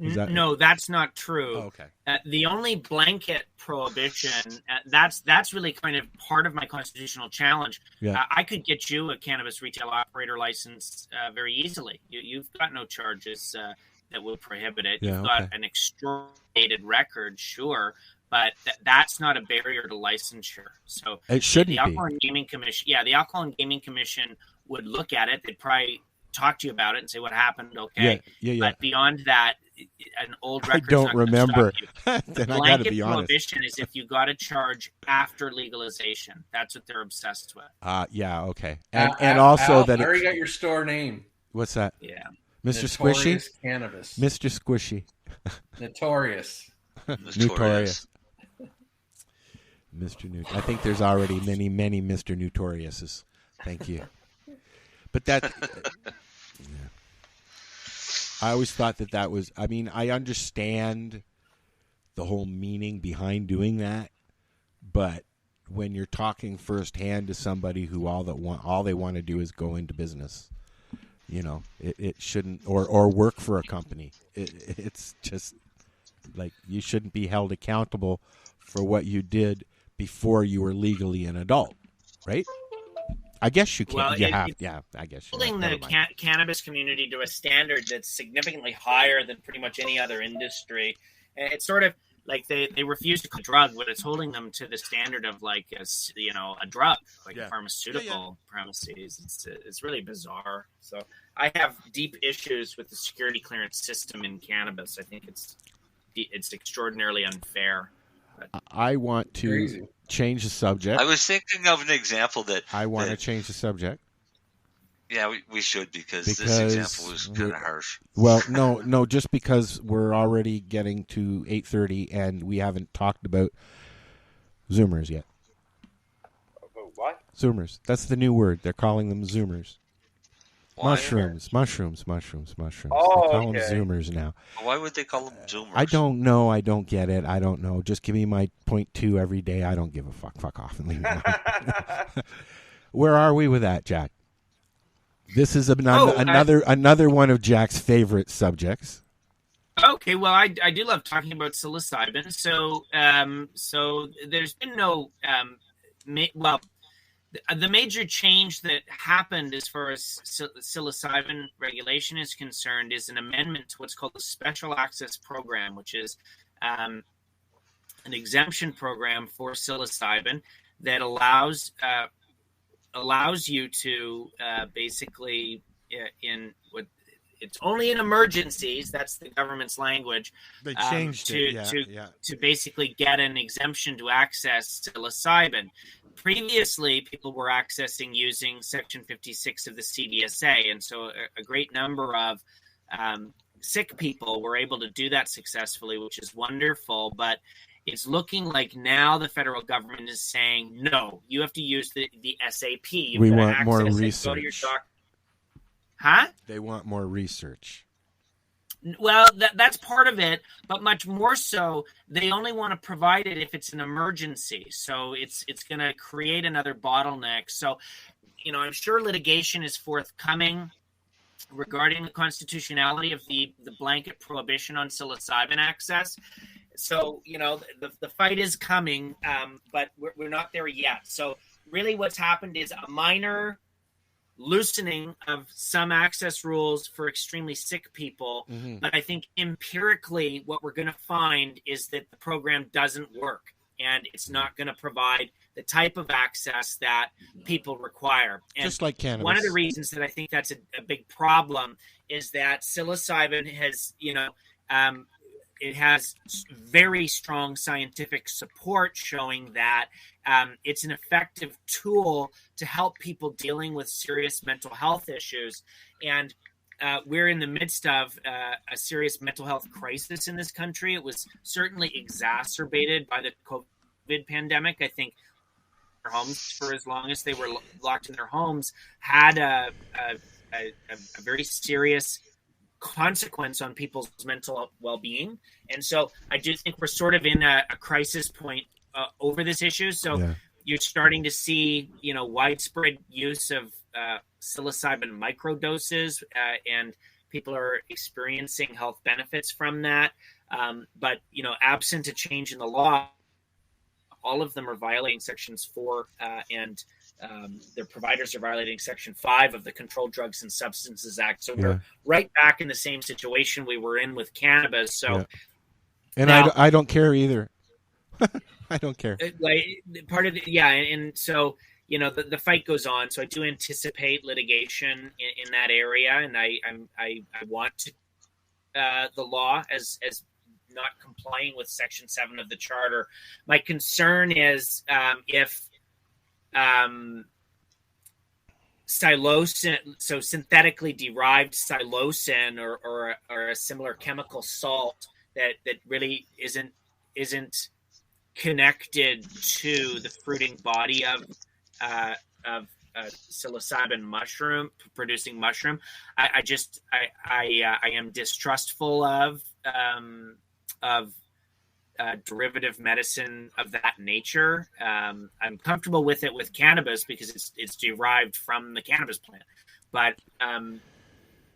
No, that's not true. Oh, okay. The only blanket prohibition, that's really kind of part of my constitutional challenge. Yeah. I could get you a cannabis retail operator license very easily. You've got no charges that would prohibit it. Yeah, You've got an extraordinary record, sure, but that's not a barrier to licensure. So it shouldn't the Alcohol and Gaming Commission, the Alcohol and Gaming Commission would look at it. They'd probably talk to you about it and say what happened. Okay. Yeah. But beyond that, an old record. I don't remember. Then I got to be honest. Prohibition is if you got a charge after legalization. That's what they're obsessed with. Yeah. Okay. And also Al, that I already got your store name. What's that? Yeah. Mr. Notorious Squishy. Cannabis. Mr. Squishy. Notorious. Notorious. Mr. New. I think there's already many Mr. Notoriouses. Thank you. But that. Yeah. I always thought that was. I mean, I understand the whole meaning behind doing that, but when you're talking firsthand to somebody who all they want to do is go into business, it shouldn't, or work for a company. It's just like you shouldn't be held accountable for what you did before you were legally an adult, right? I guess you can. Well, I guess. Holding the cannabis community to a standard that's significantly higher than pretty much any other industry. And it's sort of like they refuse to call it a drug, but it's holding them to the standard of like a drug, like a pharmaceutical premises. It's really bizarre. So I have deep issues with the security clearance system in cannabis. I think it's extraordinarily unfair. I want to change the subject. I was thinking of an example that I want to change the subject. Yeah, we should because this example was kind of harsh. Well, no, just because we're already getting to 8:30 and we haven't talked about Zoomers yet. What? Zoomers. That's the new word. They're calling them Zoomers. Why? Mushrooms. Oh, They call them Zoomers now. Why would they call them Zoomers? I don't know. I don't get it. I don't know. Just give me my 0.2 every day. I don't give a fuck. Fuck off and leave me alone. Where are we with that, Jack? This is another one of Jack's favorite subjects. Okay, well, I do love talking about psilocybin. So there's been no the major change that happened as far as psilocybin regulation is concerned is an amendment to what's called the Special Access Program, which is an exemption program for psilocybin that allows you to basically it's only in emergencies. That's the government's language. They changed to basically get an exemption to access psilocybin. Previously, people were accessing using Section 56 of the CDSA, and so a great number of sick people were able to do that successfully, which is wonderful. But it's looking like now the federal government is saying, no, you have to use the SAP. We want more research. Huh? They want more research. Well, that's part of it, but much more so, they only want to provide it if it's an emergency. So it's going to create another bottleneck. So, I'm sure litigation is forthcoming regarding the constitutionality of the blanket prohibition on psilocybin access. So, the fight is coming, but we're not there yet. So really what's happened is a minor loosening of some access rules for extremely sick people. Mm-hmm. But I think empirically what we're going to find is that the program doesn't work and it's not going to provide the type of access that people require. And just like cannabis. One of the reasons that I think that's a big problem is that psilocybin has, it has very strong scientific support showing that it's an effective tool to help people dealing with serious mental health issues. And we're in the midst of a serious mental health crisis in this country. It was certainly exacerbated by the COVID pandemic. I think homes, for as long as they were locked in their homes, had a very serious consequence on people's mental well-being. And so I do think we're sort of in a crisis point over this issue. So you're starting to see, widespread use of psilocybin microdoses, and people are experiencing health benefits from that. But, absent a change in the law, all of them are violating sections 4 and their providers are violating Section 5 of the Controlled Drugs and Substances Act. So we're right back in the same situation we were in with cannabis. So, and now, I don't care either. I don't care. Part of and so the fight goes on. So I do anticipate litigation in that area, and I want to, the law as not complying with Section 7 of the Charter. My concern is if psilocin, so synthetically derived psilocin or a similar chemical salt that really isn't connected to the fruiting body of psilocybin mushroom producing mushroom. I am distrustful of derivative medicine of that nature. I'm comfortable with it with cannabis because it's derived from the cannabis plant, but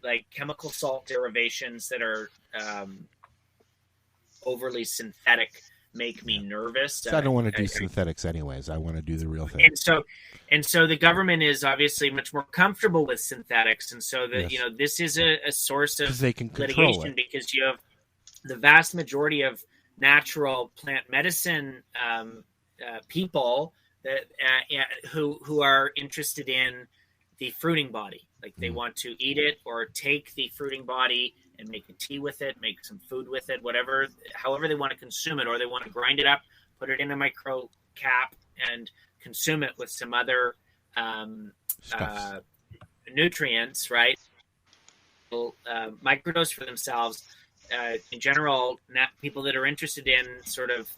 like chemical salt derivations that are overly synthetic make me nervous. So I don't want to do synthetics anyways. I want to do the real thing. And so the government is obviously much more comfortable with synthetics, and so that this is a source of litigation because you have the vast majority of natural plant medicine people that who are interested in the fruiting body. Like they want to eat it or take the fruiting body and make a tea with it, make some food with it, however they want to consume it, or they want to grind it up, put it in a micro cap and consume it with some other nutrients, right? Microdose for themselves. In general, people that are interested in sort of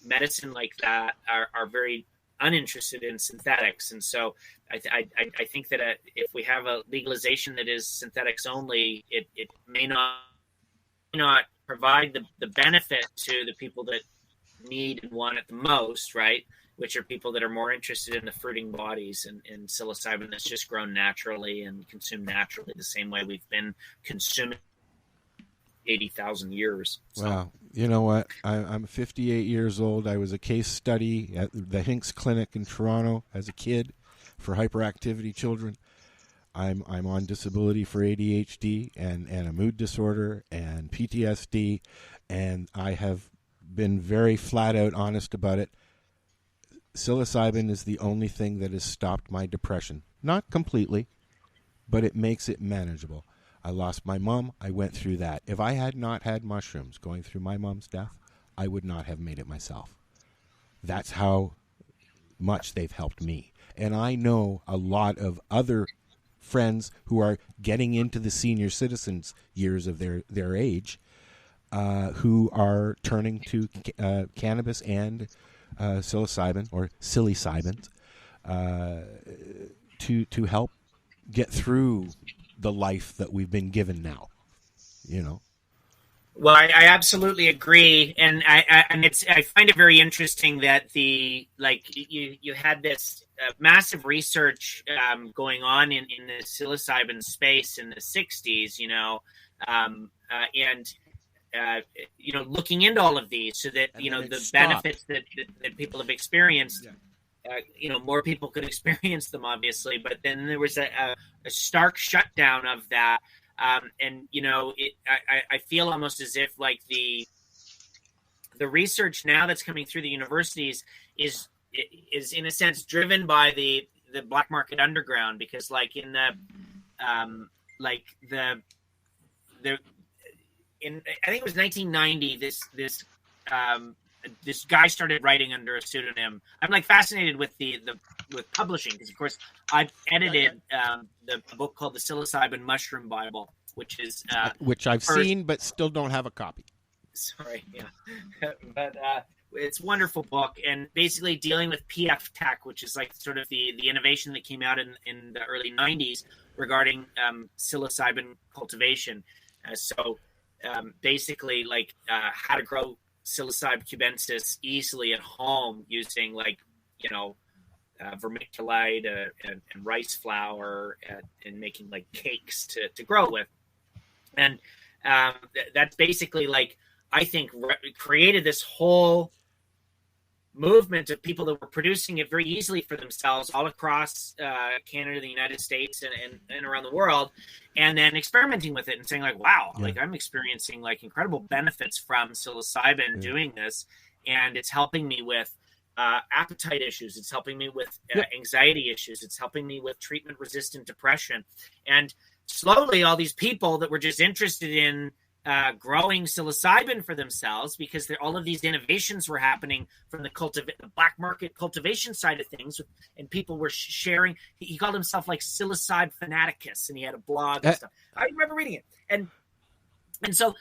medicine like that are very uninterested in synthetics. And so I think that if we have a legalization that is synthetics only, it may not provide the benefit to the people that need and want it the most, right? Which are people that are more interested in the fruiting bodies and psilocybin that's just grown naturally and consumed naturally the same way we've been consuming 80,000 years. So. Wow. You know what? I'm 58 years old. I was a case study at the Hinks Clinic in Toronto as a kid for hyperactivity children. I'm on disability for ADHD and a mood disorder and PTSD, and I have been very flat out honest about it. Psilocybin is the only thing that has stopped my depression. Not completely, but it makes it manageable. I lost my mom. I went through that. If I had not had mushrooms going through my mom's death, I would not have made it myself. That's how much they've helped me. And I know a lot of other friends who are getting into the senior citizens years of their age who are turning to cannabis and psilocybin or psilocybin to help get through the life that we've been given now. You know. Well, I absolutely agree, and I find it very interesting that you had this massive research going on in the psilocybin space in the 60s, looking into all of these so that the benefits that people have experienced. More people could experience them, obviously, but then there was a stark shutdown of that. I feel almost as if like the research now that's coming through the universities is in a sense driven by the black market underground, because like in I think it was 1990, this guy started writing under a pseudonym. I'm like fascinated with with publishing, because of course I've edited the book called the Psilocybin Mushroom Bible, which I've seen but still don't have a copy. Sorry, yeah, but it's a wonderful book, and basically dealing with PF tech, which is like sort of the innovation that came out in the early 90s regarding psilocybin cultivation. Basically like how to grow psilocybin cubensis easily at home using vermiculite and rice flour and making like cakes to grow with. And that's basically like, I think, created this whole movement of people that were producing it very easily for themselves all across Canada, the United States, and around the world, and then experimenting with it and saying like, wow, like I'm experiencing like incredible benefits from psilocybin doing this, and it's helping me with appetite issues, it's helping me with anxiety issues, it's helping me with treatment-resistant depression. And slowly all these people that were just interested in growing psilocybin for themselves, because all of these innovations were happening from the black market cultivation side of things, and people were sharing. He called himself like psilocybe fanaticus, and he had a blog and stuff. I remember reading it, and so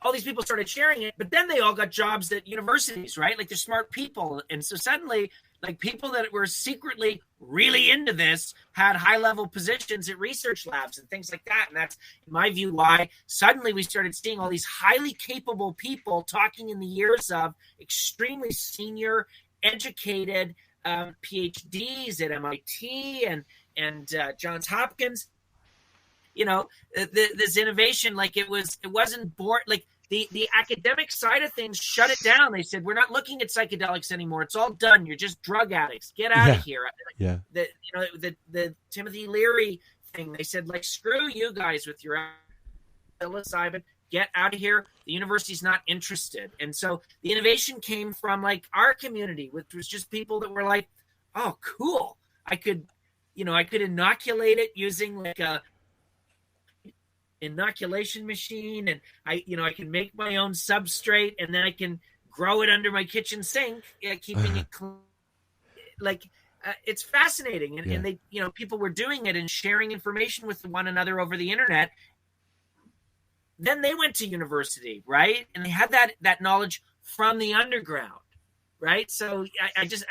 all these people started sharing it, but then they all got jobs at universities, right? Like they're smart people, and so suddenly, like people that were secretly really into this had high-level positions at research labs and things like that. And that's, in my view, why suddenly we started seeing all these highly capable people talking in the ears of extremely senior, educated PhDs at MIT and Johns Hopkins. This innovation, like it wasn't born, like the academic side of things shut it down. They said, we're not looking at psychedelics anymore. It's all done. You're just drug addicts. Get out of here. Yeah. The Timothy Leary thing, they said, like, screw you guys with your psilocybin. Get out of here. The university's not interested. And so the innovation came from like our community, which was just people that were like, oh, cool. I could inoculate it using like a inoculation machine, and I can make my own substrate, and then I can grow it under my kitchen sink, keeping it clean. Like it's fascinating, and they, people were doing it and sharing information with one another over the internet. Then they went to university, right, and they had that knowledge from the underground, right? So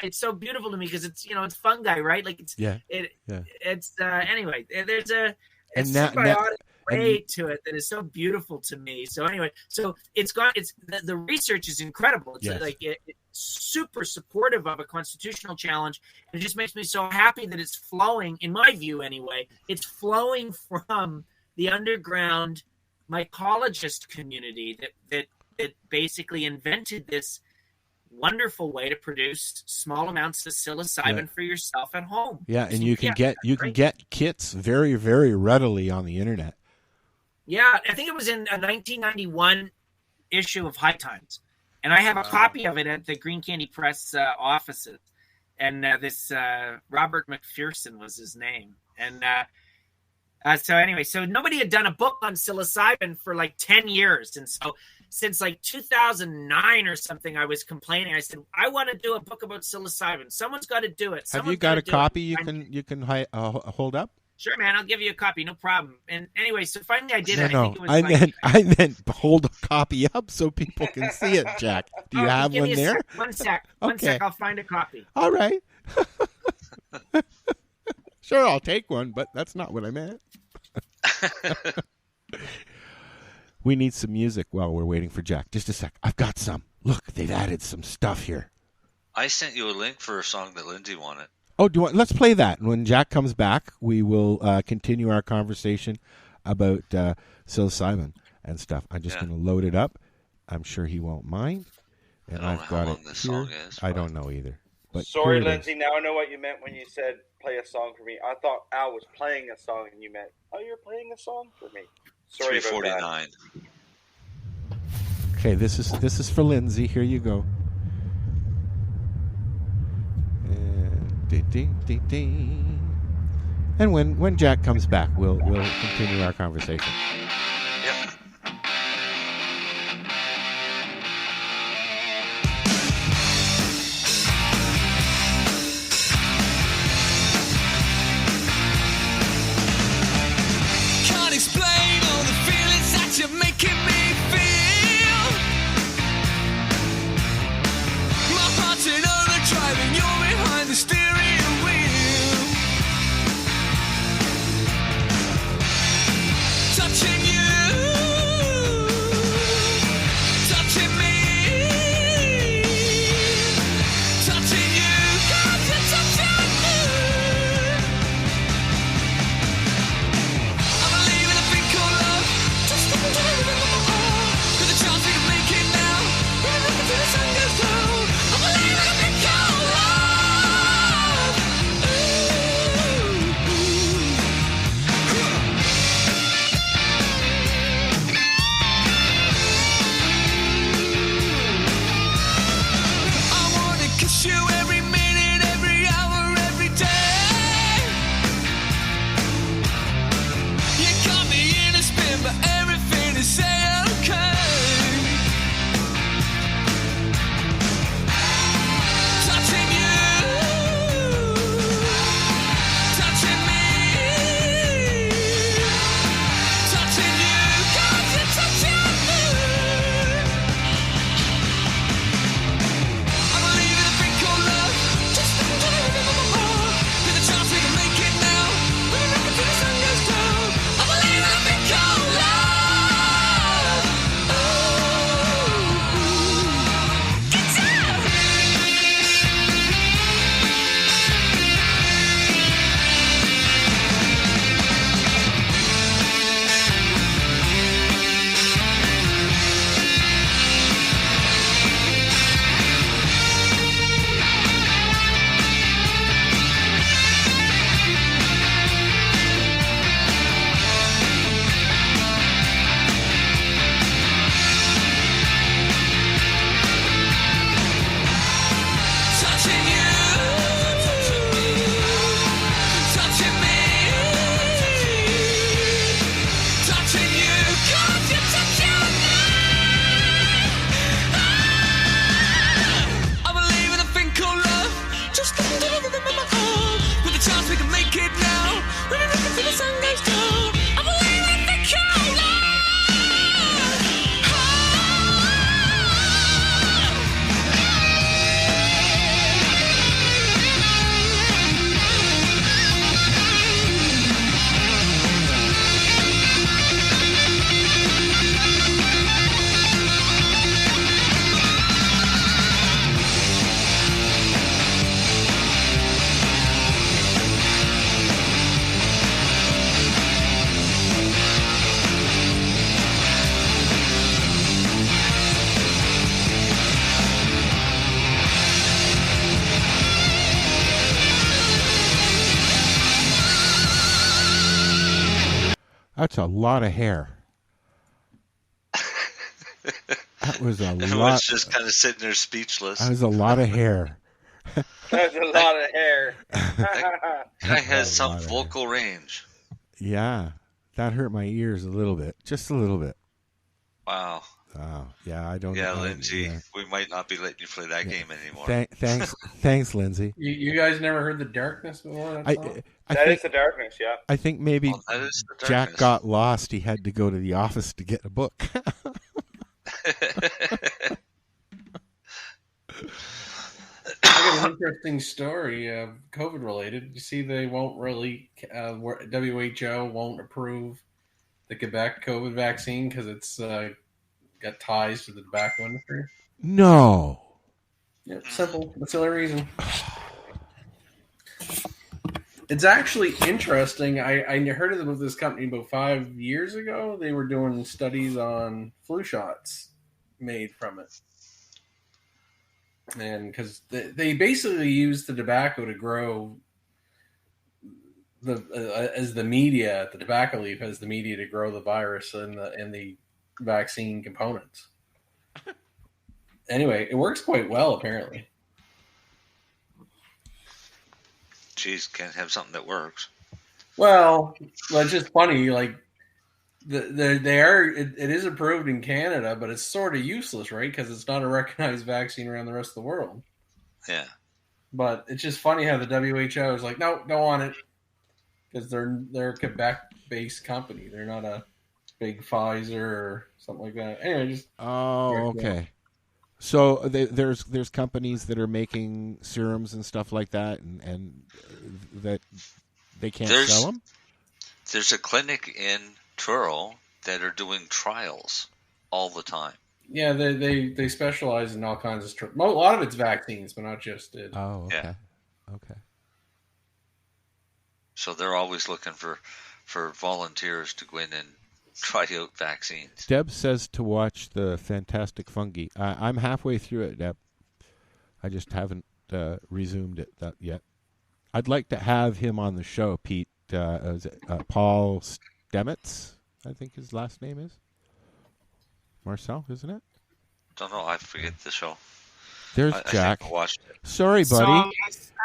it's so beautiful to me, because it's it's fungi, right? Like anyway. There's a symbiotic way to it that is so beautiful to me. So anyway, the research is incredible. It's it's super supportive of a constitutional challenge, and it just makes me so happy that it's flowing, in my view anyway, it's flowing from the underground mycologist community that basically invented this wonderful way to produce small amounts of psilocybin for yourself at home. Yeah, and you can get kits very, very readily on the internet. Yeah, I think it was in a 1991 issue of High Times, and I have a copy of it at the Green Candy Press offices. And this Robert McPherson was his name. And so nobody had done a book on psilocybin for like 10 years, and so since like 2009 or something, I was complaining. I said, I want to do a book about psilocybin. Someone's got to do it. Have you got a copy you can hold up? Sure, man. I'll give you a copy. No problem. And anyway, so finally I did it. No, I meant hold a copy up so people can see it, Jack. Do you have one there? One sec. One sec. I'll find a copy. All right. Sure, I'll take one, but that's not what I meant. We need some music while we're waiting for Jack. Just a sec. I've got some. Look, they've added some stuff here. I sent you a link for a song that Lindsay wanted. Oh, let's play that. And when Jack comes back, we will continue our conversation about psilocybin and stuff. I'm just going to load it up. I'm sure he won't mind. And I've got it here. I don't know either. But sorry, Lindsay. Now I know what you meant when you said play a song for me. I thought Al was playing a song, and you meant, oh, you're playing a song for me. Sorry about that. 3:49. Okay, this is for Lindsay. Here you go. And when Jack comes back, we'll continue our conversation. Yep. Can't explain all the feelings that you're making me feel. My heart's in overdrive and you're behind the steering wheel. Touching you, touching me, touching you, 'cause you're touching me. I believe in a thing called love. Just look into it with my heart. With a chance we can make it now. We're looking till the sun goes down. I believe in a thing called love. I wanna kiss you every minute, every hour, every day. You got me in a spin, but everything is okay. Touching you, touching me, touching you, 'cause you're touching me. I believe in a thing called love. Just look into it with my heart. With a chance we can make it now. We're looking till the sun goes down. I believe in a thing called love. Get down. Touching you, touching me, touching me, touching you, 'cause you're touching me. I believe in a thing called love. Just look into the rhythm of my heart. With a chance we can make it now. We're looking till the sun goes down. I believe in a thing called love. That's a lot of hair. That was a I lot. was just kind of sitting there speechless. That was a lot of hair. That's a lot of hair. Guy has some vocal range. Yeah, that hurt my ears a little bit, just a little bit. Wow. Wow. Yeah, I don't. Yeah, know. Lindsay, Yeah. we might not be letting you play that game anymore. Thanks, Lindsay. You guys never heard the darkness before? That That is the darkness, yeah. I think maybe that is the Jack darkness. got lost. He had to go to the office to get a book. I can interesting story, COVID related. You see, they won't really, WHO won't approve the Quebec COVID vaccine because it's got ties to the tobacco industry. No. Yeah, simple. That's the only reason. It's actually interesting. I heard of this company about 5 years ago. They were doing studies on flu shots made from it. And because they basically use the tobacco to grow as the media, the tobacco leaf as the media to grow the virus and the vaccine components. Anyway, it works quite well, apparently. Jeez, can't have something that works. Well, it's just funny. Like, it is approved in Canada, but it's sort of useless, right? Because it's not a recognized vaccine around the rest of the world. Yeah. But it's just funny how the WHO is like, no, don't want it, because they're a Quebec-based company. They're not a big Pfizer or something like that. Anyway, just okay. So there's companies that are making serums and stuff like that, and that they can't sell them. There's a clinic in Truro that are doing trials all the time. Yeah, they specialize in all kinds of a lot of it's vaccines, but not just it. Oh, okay. Yeah. Okay. So they're always looking for volunteers to go in and try out vaccines. Deb says to watch the Fantastic Fungi. I'm halfway through it, Deb. I just haven't resumed it yet. I'd like to have him on the show, Pete. Is it, Paul Stamets, I think his last name is. Marcel, isn't it? Don't know. I forget the show. There's Jack. I watched it. Sorry, buddy.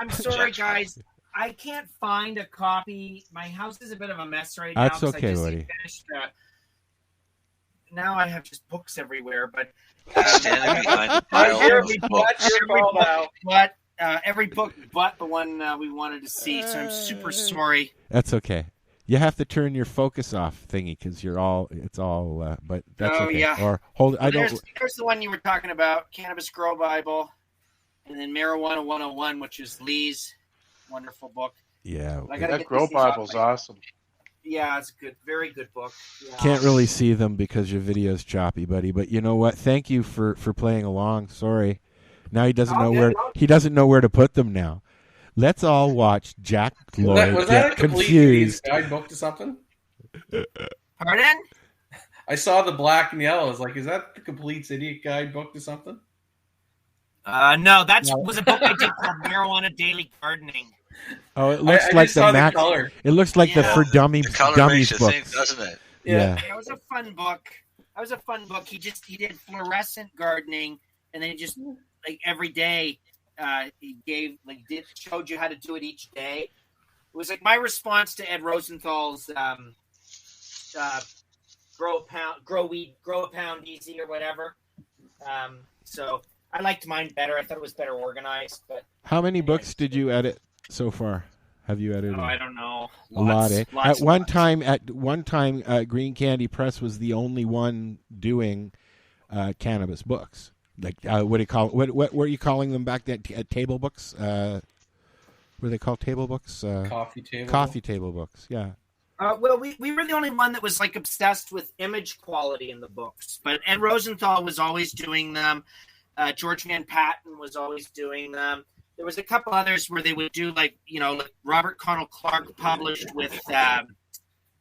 I'm sorry, guys. I can't find a copy. My house is a bit of a mess right now. That's okay, buddy. Now I have just books everywhere, but standing behind the pile every book but the one we wanted to see. So I'm super sorry. That's okay. You have to turn your focus off thingy because it's all. But that's okay. Yeah. Or hold. There's the one you were talking about, Cannabis Grow Bible, and then Marijuana 101, which is Lee's wonderful book. Yeah. That Grow Bible's awesome. Yeah, it's a good, very good book. Yeah. Can't really see them because your video's choppy, buddy. But you know what? Thank you for playing along. Sorry. Now he doesn't know where to put them now. Let's all watch Jack Lloyd was that get a complete confused. guidebook to something? Pardon? I saw the black and yellow. I was like, is that the complete idiot guidebook to something? No, was a book I did called Marijuana Daily Gardening. Oh, it looks like the Max. It looks like the For Dummies book, doesn't it? Yeah. That was a fun book. He did fluorescent gardening, and then just like every day, he showed you how to do it each day. It was like my response to Ed Rosenthal's grow a pound easy or whatever. So I liked mine better. I thought it was better organized. But how many books did you edit so far? Have you edited? Oh, I don't know. A lot, eh? At one time, Green Candy Press was the only one doing cannabis books. Like what do you call? What were you calling them back then? Table books? Were they called table books? Coffee table. Coffee table books. Yeah. Well, we were the only one that was like obsessed with image quality in the books. But Ed Rosenthal was always doing them. George Van Patten was always doing them. There was a couple others where they would do like Robert Connell Clark published with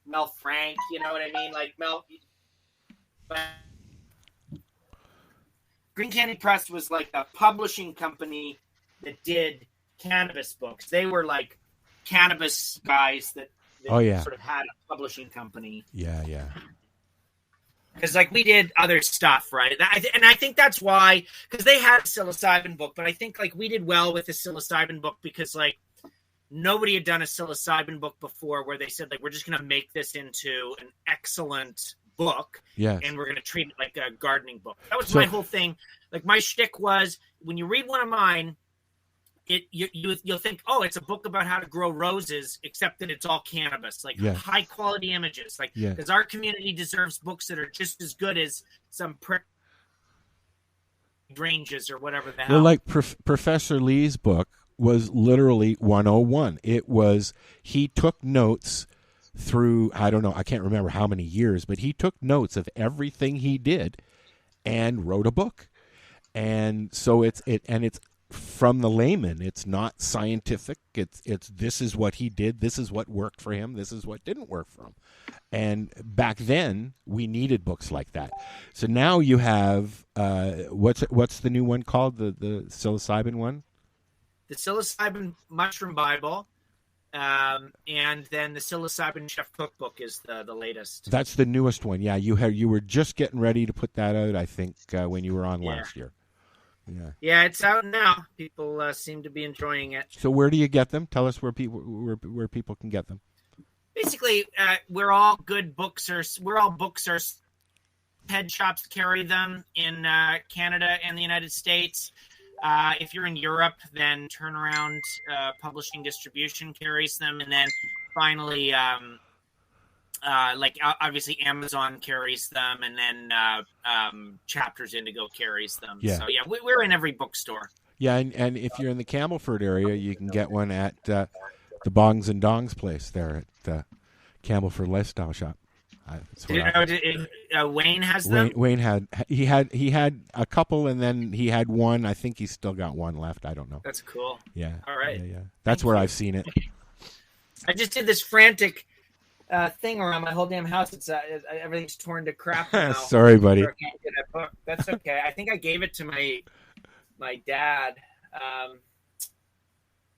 Mel Frank. You know what I mean? Like Mel. But Green Candy Press was like a publishing company that did cannabis books. They were like cannabis guys that sort of had a publishing company. Yeah. Because like we did other stuff, right? And I think that's why, because they had a psilocybin book, but I think like we did well with the psilocybin book because like nobody had done a psilocybin book before where they said like we're just going to make this into an excellent book, and we're going to treat it like a gardening book. That was my whole thing. Like my shtick was when you read one of mine, you'll think, oh, it's a book about how to grow roses, except that it's all cannabis, like high quality images, like because our community deserves books that are just as good as some ranges or whatever the hell. Well, like Professor Lee's book was literally 101. It was, he took notes through, I don't know, I can't remember how many years, but he took notes of everything he did and wrote a book. And so it's from the layman. It's not scientific. It's this is what he did. This is what worked for him. This is what didn't work for him. And back then we needed books like that. So now you have what's the new one called? The psilocybin one? The Psilocybin Mushroom Bible, and then the Psilocybin Chef Cookbook is the latest. That's the newest one. Yeah, you were just getting ready to put that out, I think, when you were on last year. Yeah, it's out now. People seem to be enjoying it. So where do you get them? Tell us where people can get them. Basically, we're all good booksters. We're all booksters. Head shops carry them in Canada and the United States. If you're in Europe, then Turnaround Publishing Distribution carries them, and then finally, obviously Amazon carries them, and then Chapters Indigo carries them. Yeah. So yeah, we're in every bookstore. Yeah, and if you're in the Campbellford area, you can get one at the Bongs and Dongs place there at Campbellford Lifestyle Shop. Wayne has them. Wayne had a couple, and then he had one. I think he's still got one left. I don't know. That's cool. Yeah. All right. Yeah. That's where I've seen it. I just did this frantic thing around my whole damn house. It's everything's torn to crap now. Sorry, buddy. I can't get that book. That's okay. I think I gave it to my dad.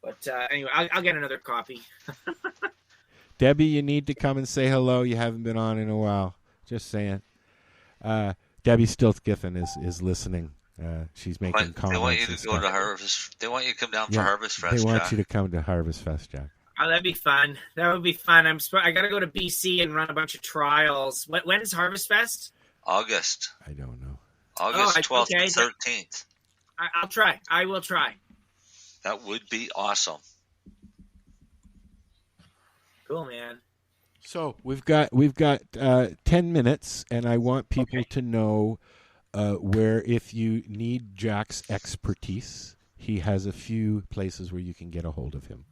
But anyway, I'll get another copy. Debbie, you need to come and say hello. You haven't been on in a while. Just saying. Debbie Stiltgiffen is listening. She's making comments. They want you to go to Harvest. They want you to come down for Harvest Fest. They want Jack. you to come to Harvest Fest, Jack. Oh, that'd be fun. That would be fun. I got to go to BC and run a bunch of trials. When's Harvest Fest? August. I don't know. August 12th and 13th. I'll try. I will try. That would be awesome. Cool, man. So we've got 10 minutes, and I want people to know where, if you need Jack's expertise, he has a few places where you can get a hold of him.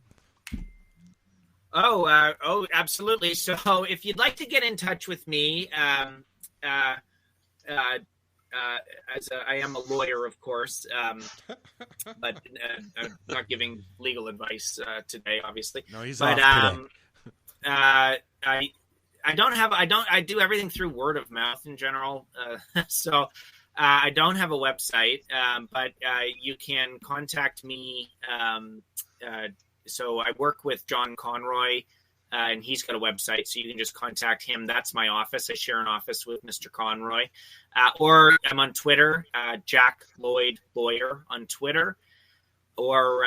Oh, absolutely. So if you'd like to get in touch with me, as I am a lawyer, of course, but I'm not giving legal advice today, today. No, he's off today. I do everything through word of mouth in general. So I don't have a website, but you can contact me. So I work with John Conroy, and he's got a website, so you can just contact him. That's my office. I share an office with Mr. Conroy. Or I'm on Twitter, Jack Lloyd Lawyer on Twitter. Or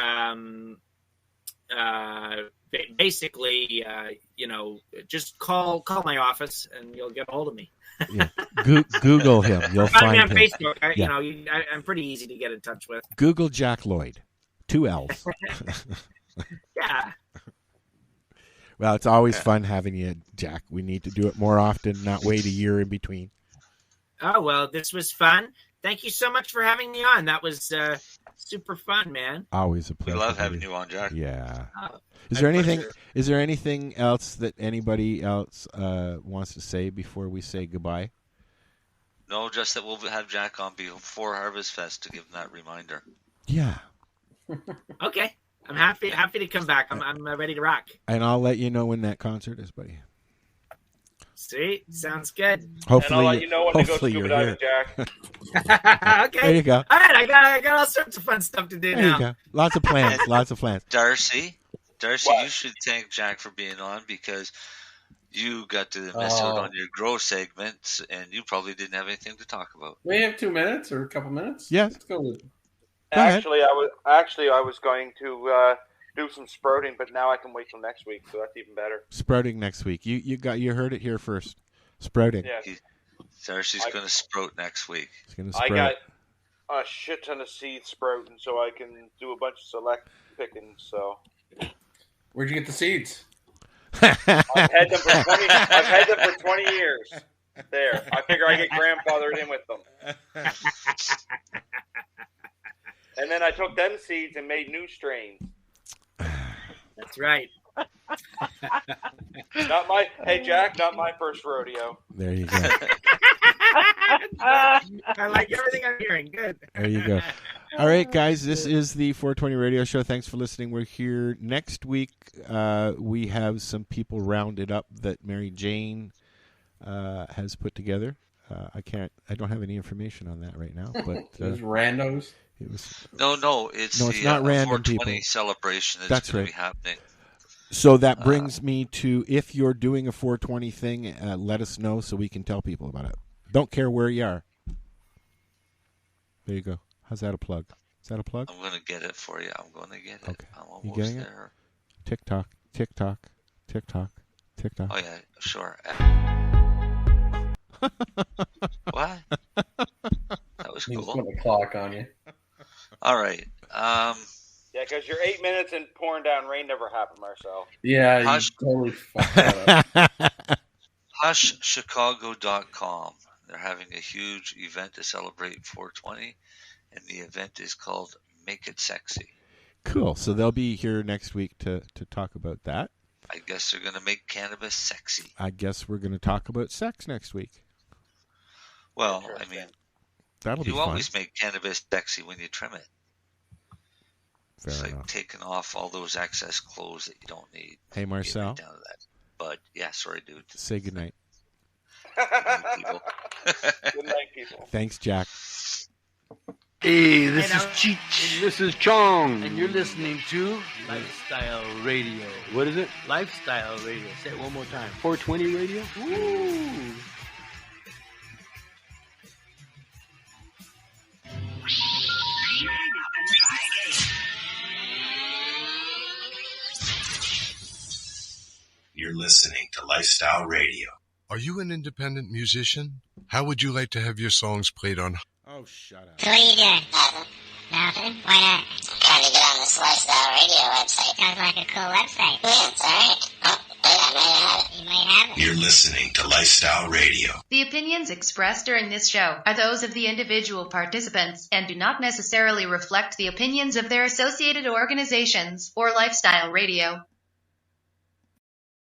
basically, just call my office and you'll get a hold of me. Yeah. Google him. You'll find me on him. Facebook. I'm pretty easy to get in touch with. Google Jack Lloyd. 2 L's. Yeah. Well, it's always fun having you, Jack. We need to do it more often, not wait a year in between. Oh, well, this was fun. Thank you so much for having me on. That was super fun, man. Always a pleasure. We love having you on, Jack. Yeah. Oh, Is there anything else that anybody else wants to say before we say goodbye? No, just that we'll have Jack on before Harvest Fest to give him that reminder. Yeah. Okay. I'm happy to come back. I'm ready to rock. And I'll let you know when that concert is, buddy. Sweet. Sounds good. Hopefully, and I'll let you know when to go scuba diving, Jack. Okay. There you go. All right. I got all sorts of fun stuff to do There now. you go. Lots of plans. Lots of plans. Darcy, What? you should thank Jack for being on because you got to miss out on your grow segments and you probably didn't have anything to talk about. We have 2 minutes or a couple minutes. Yes. Let's go with it. Actually, I was going to do some sprouting, but now I can wait till next week, so that's even better. Sprouting next week. You heard it here first. Sprouting. Yeah. Darcy's going to sprout next week. He's going to I sprout. got a shit ton of seeds sprouting, so I can do a bunch of select picking. So Where'd you get the seeds? I've had them for 20 years. There, I figure I get grandfathered in with them. took them seeds and made new strains. That's right. Hey Jack, not my first rodeo. There you go. I like everything I'm hearing. Good. There you go. All right, guys, this is the 420 Radio Show. Thanks for listening. We're here next week. We have some people rounded up that Marijane has put together. I don't have any information on that right now. But It was randos. It was It's it's not random 420 people. celebration That's going right. to be happening. So that brings me to, if you're doing a 420 thing, let us know so we can tell people about it. Don't care where you are. There you go. How's that a plug? Is that a plug? I'm going to get it for you. I'm going to get it. Okay. I'm almost You getting there. it? TikTok, TikTok, TikTok, TikTok. Oh, yeah, sure. What? That was He's cool. putting a clock on you. All right. Yeah, because your 8 minutes and pouring down rain never happened, Marcel. Yeah, you totally fucked that up. HushChicago.com. They're having a huge event to celebrate 420, and the event is called Make It Sexy. Cool. So they'll be here next week to talk about that. I guess they're going to make cannabis sexy. I guess we're going to talk about sex next week. Well, I mean, That'll be you fun. always make cannabis sexy when you trim it. Fair It's enough. like taking off all those excess clothes that you don't need. Hey, Marcel. Get right down to that. But, yeah, sorry, dude. Say goodnight. Good night, people. Thanks, Jack. Hey, this is Cheech. This is Chong. And you're listening to Lifestyle Radio. What is it? Lifestyle Radio. Say it one more time. 420 Radio? Woo! You're listening to Lifestyle Radio. Are you an independent musician? How would you like to have your songs played on? Oh, shut up. So what are you doing? Nothing. Why not? Trying to get on this Lifestyle Radio website. Sounds like a cool website. Yeah, it's alright. Oh, wait, I might have it. You might have it. You're listening to Lifestyle Radio. The opinions expressed during this show are those of the individual participants and do not necessarily reflect the opinions of their associated organizations or Lifestyle Radio.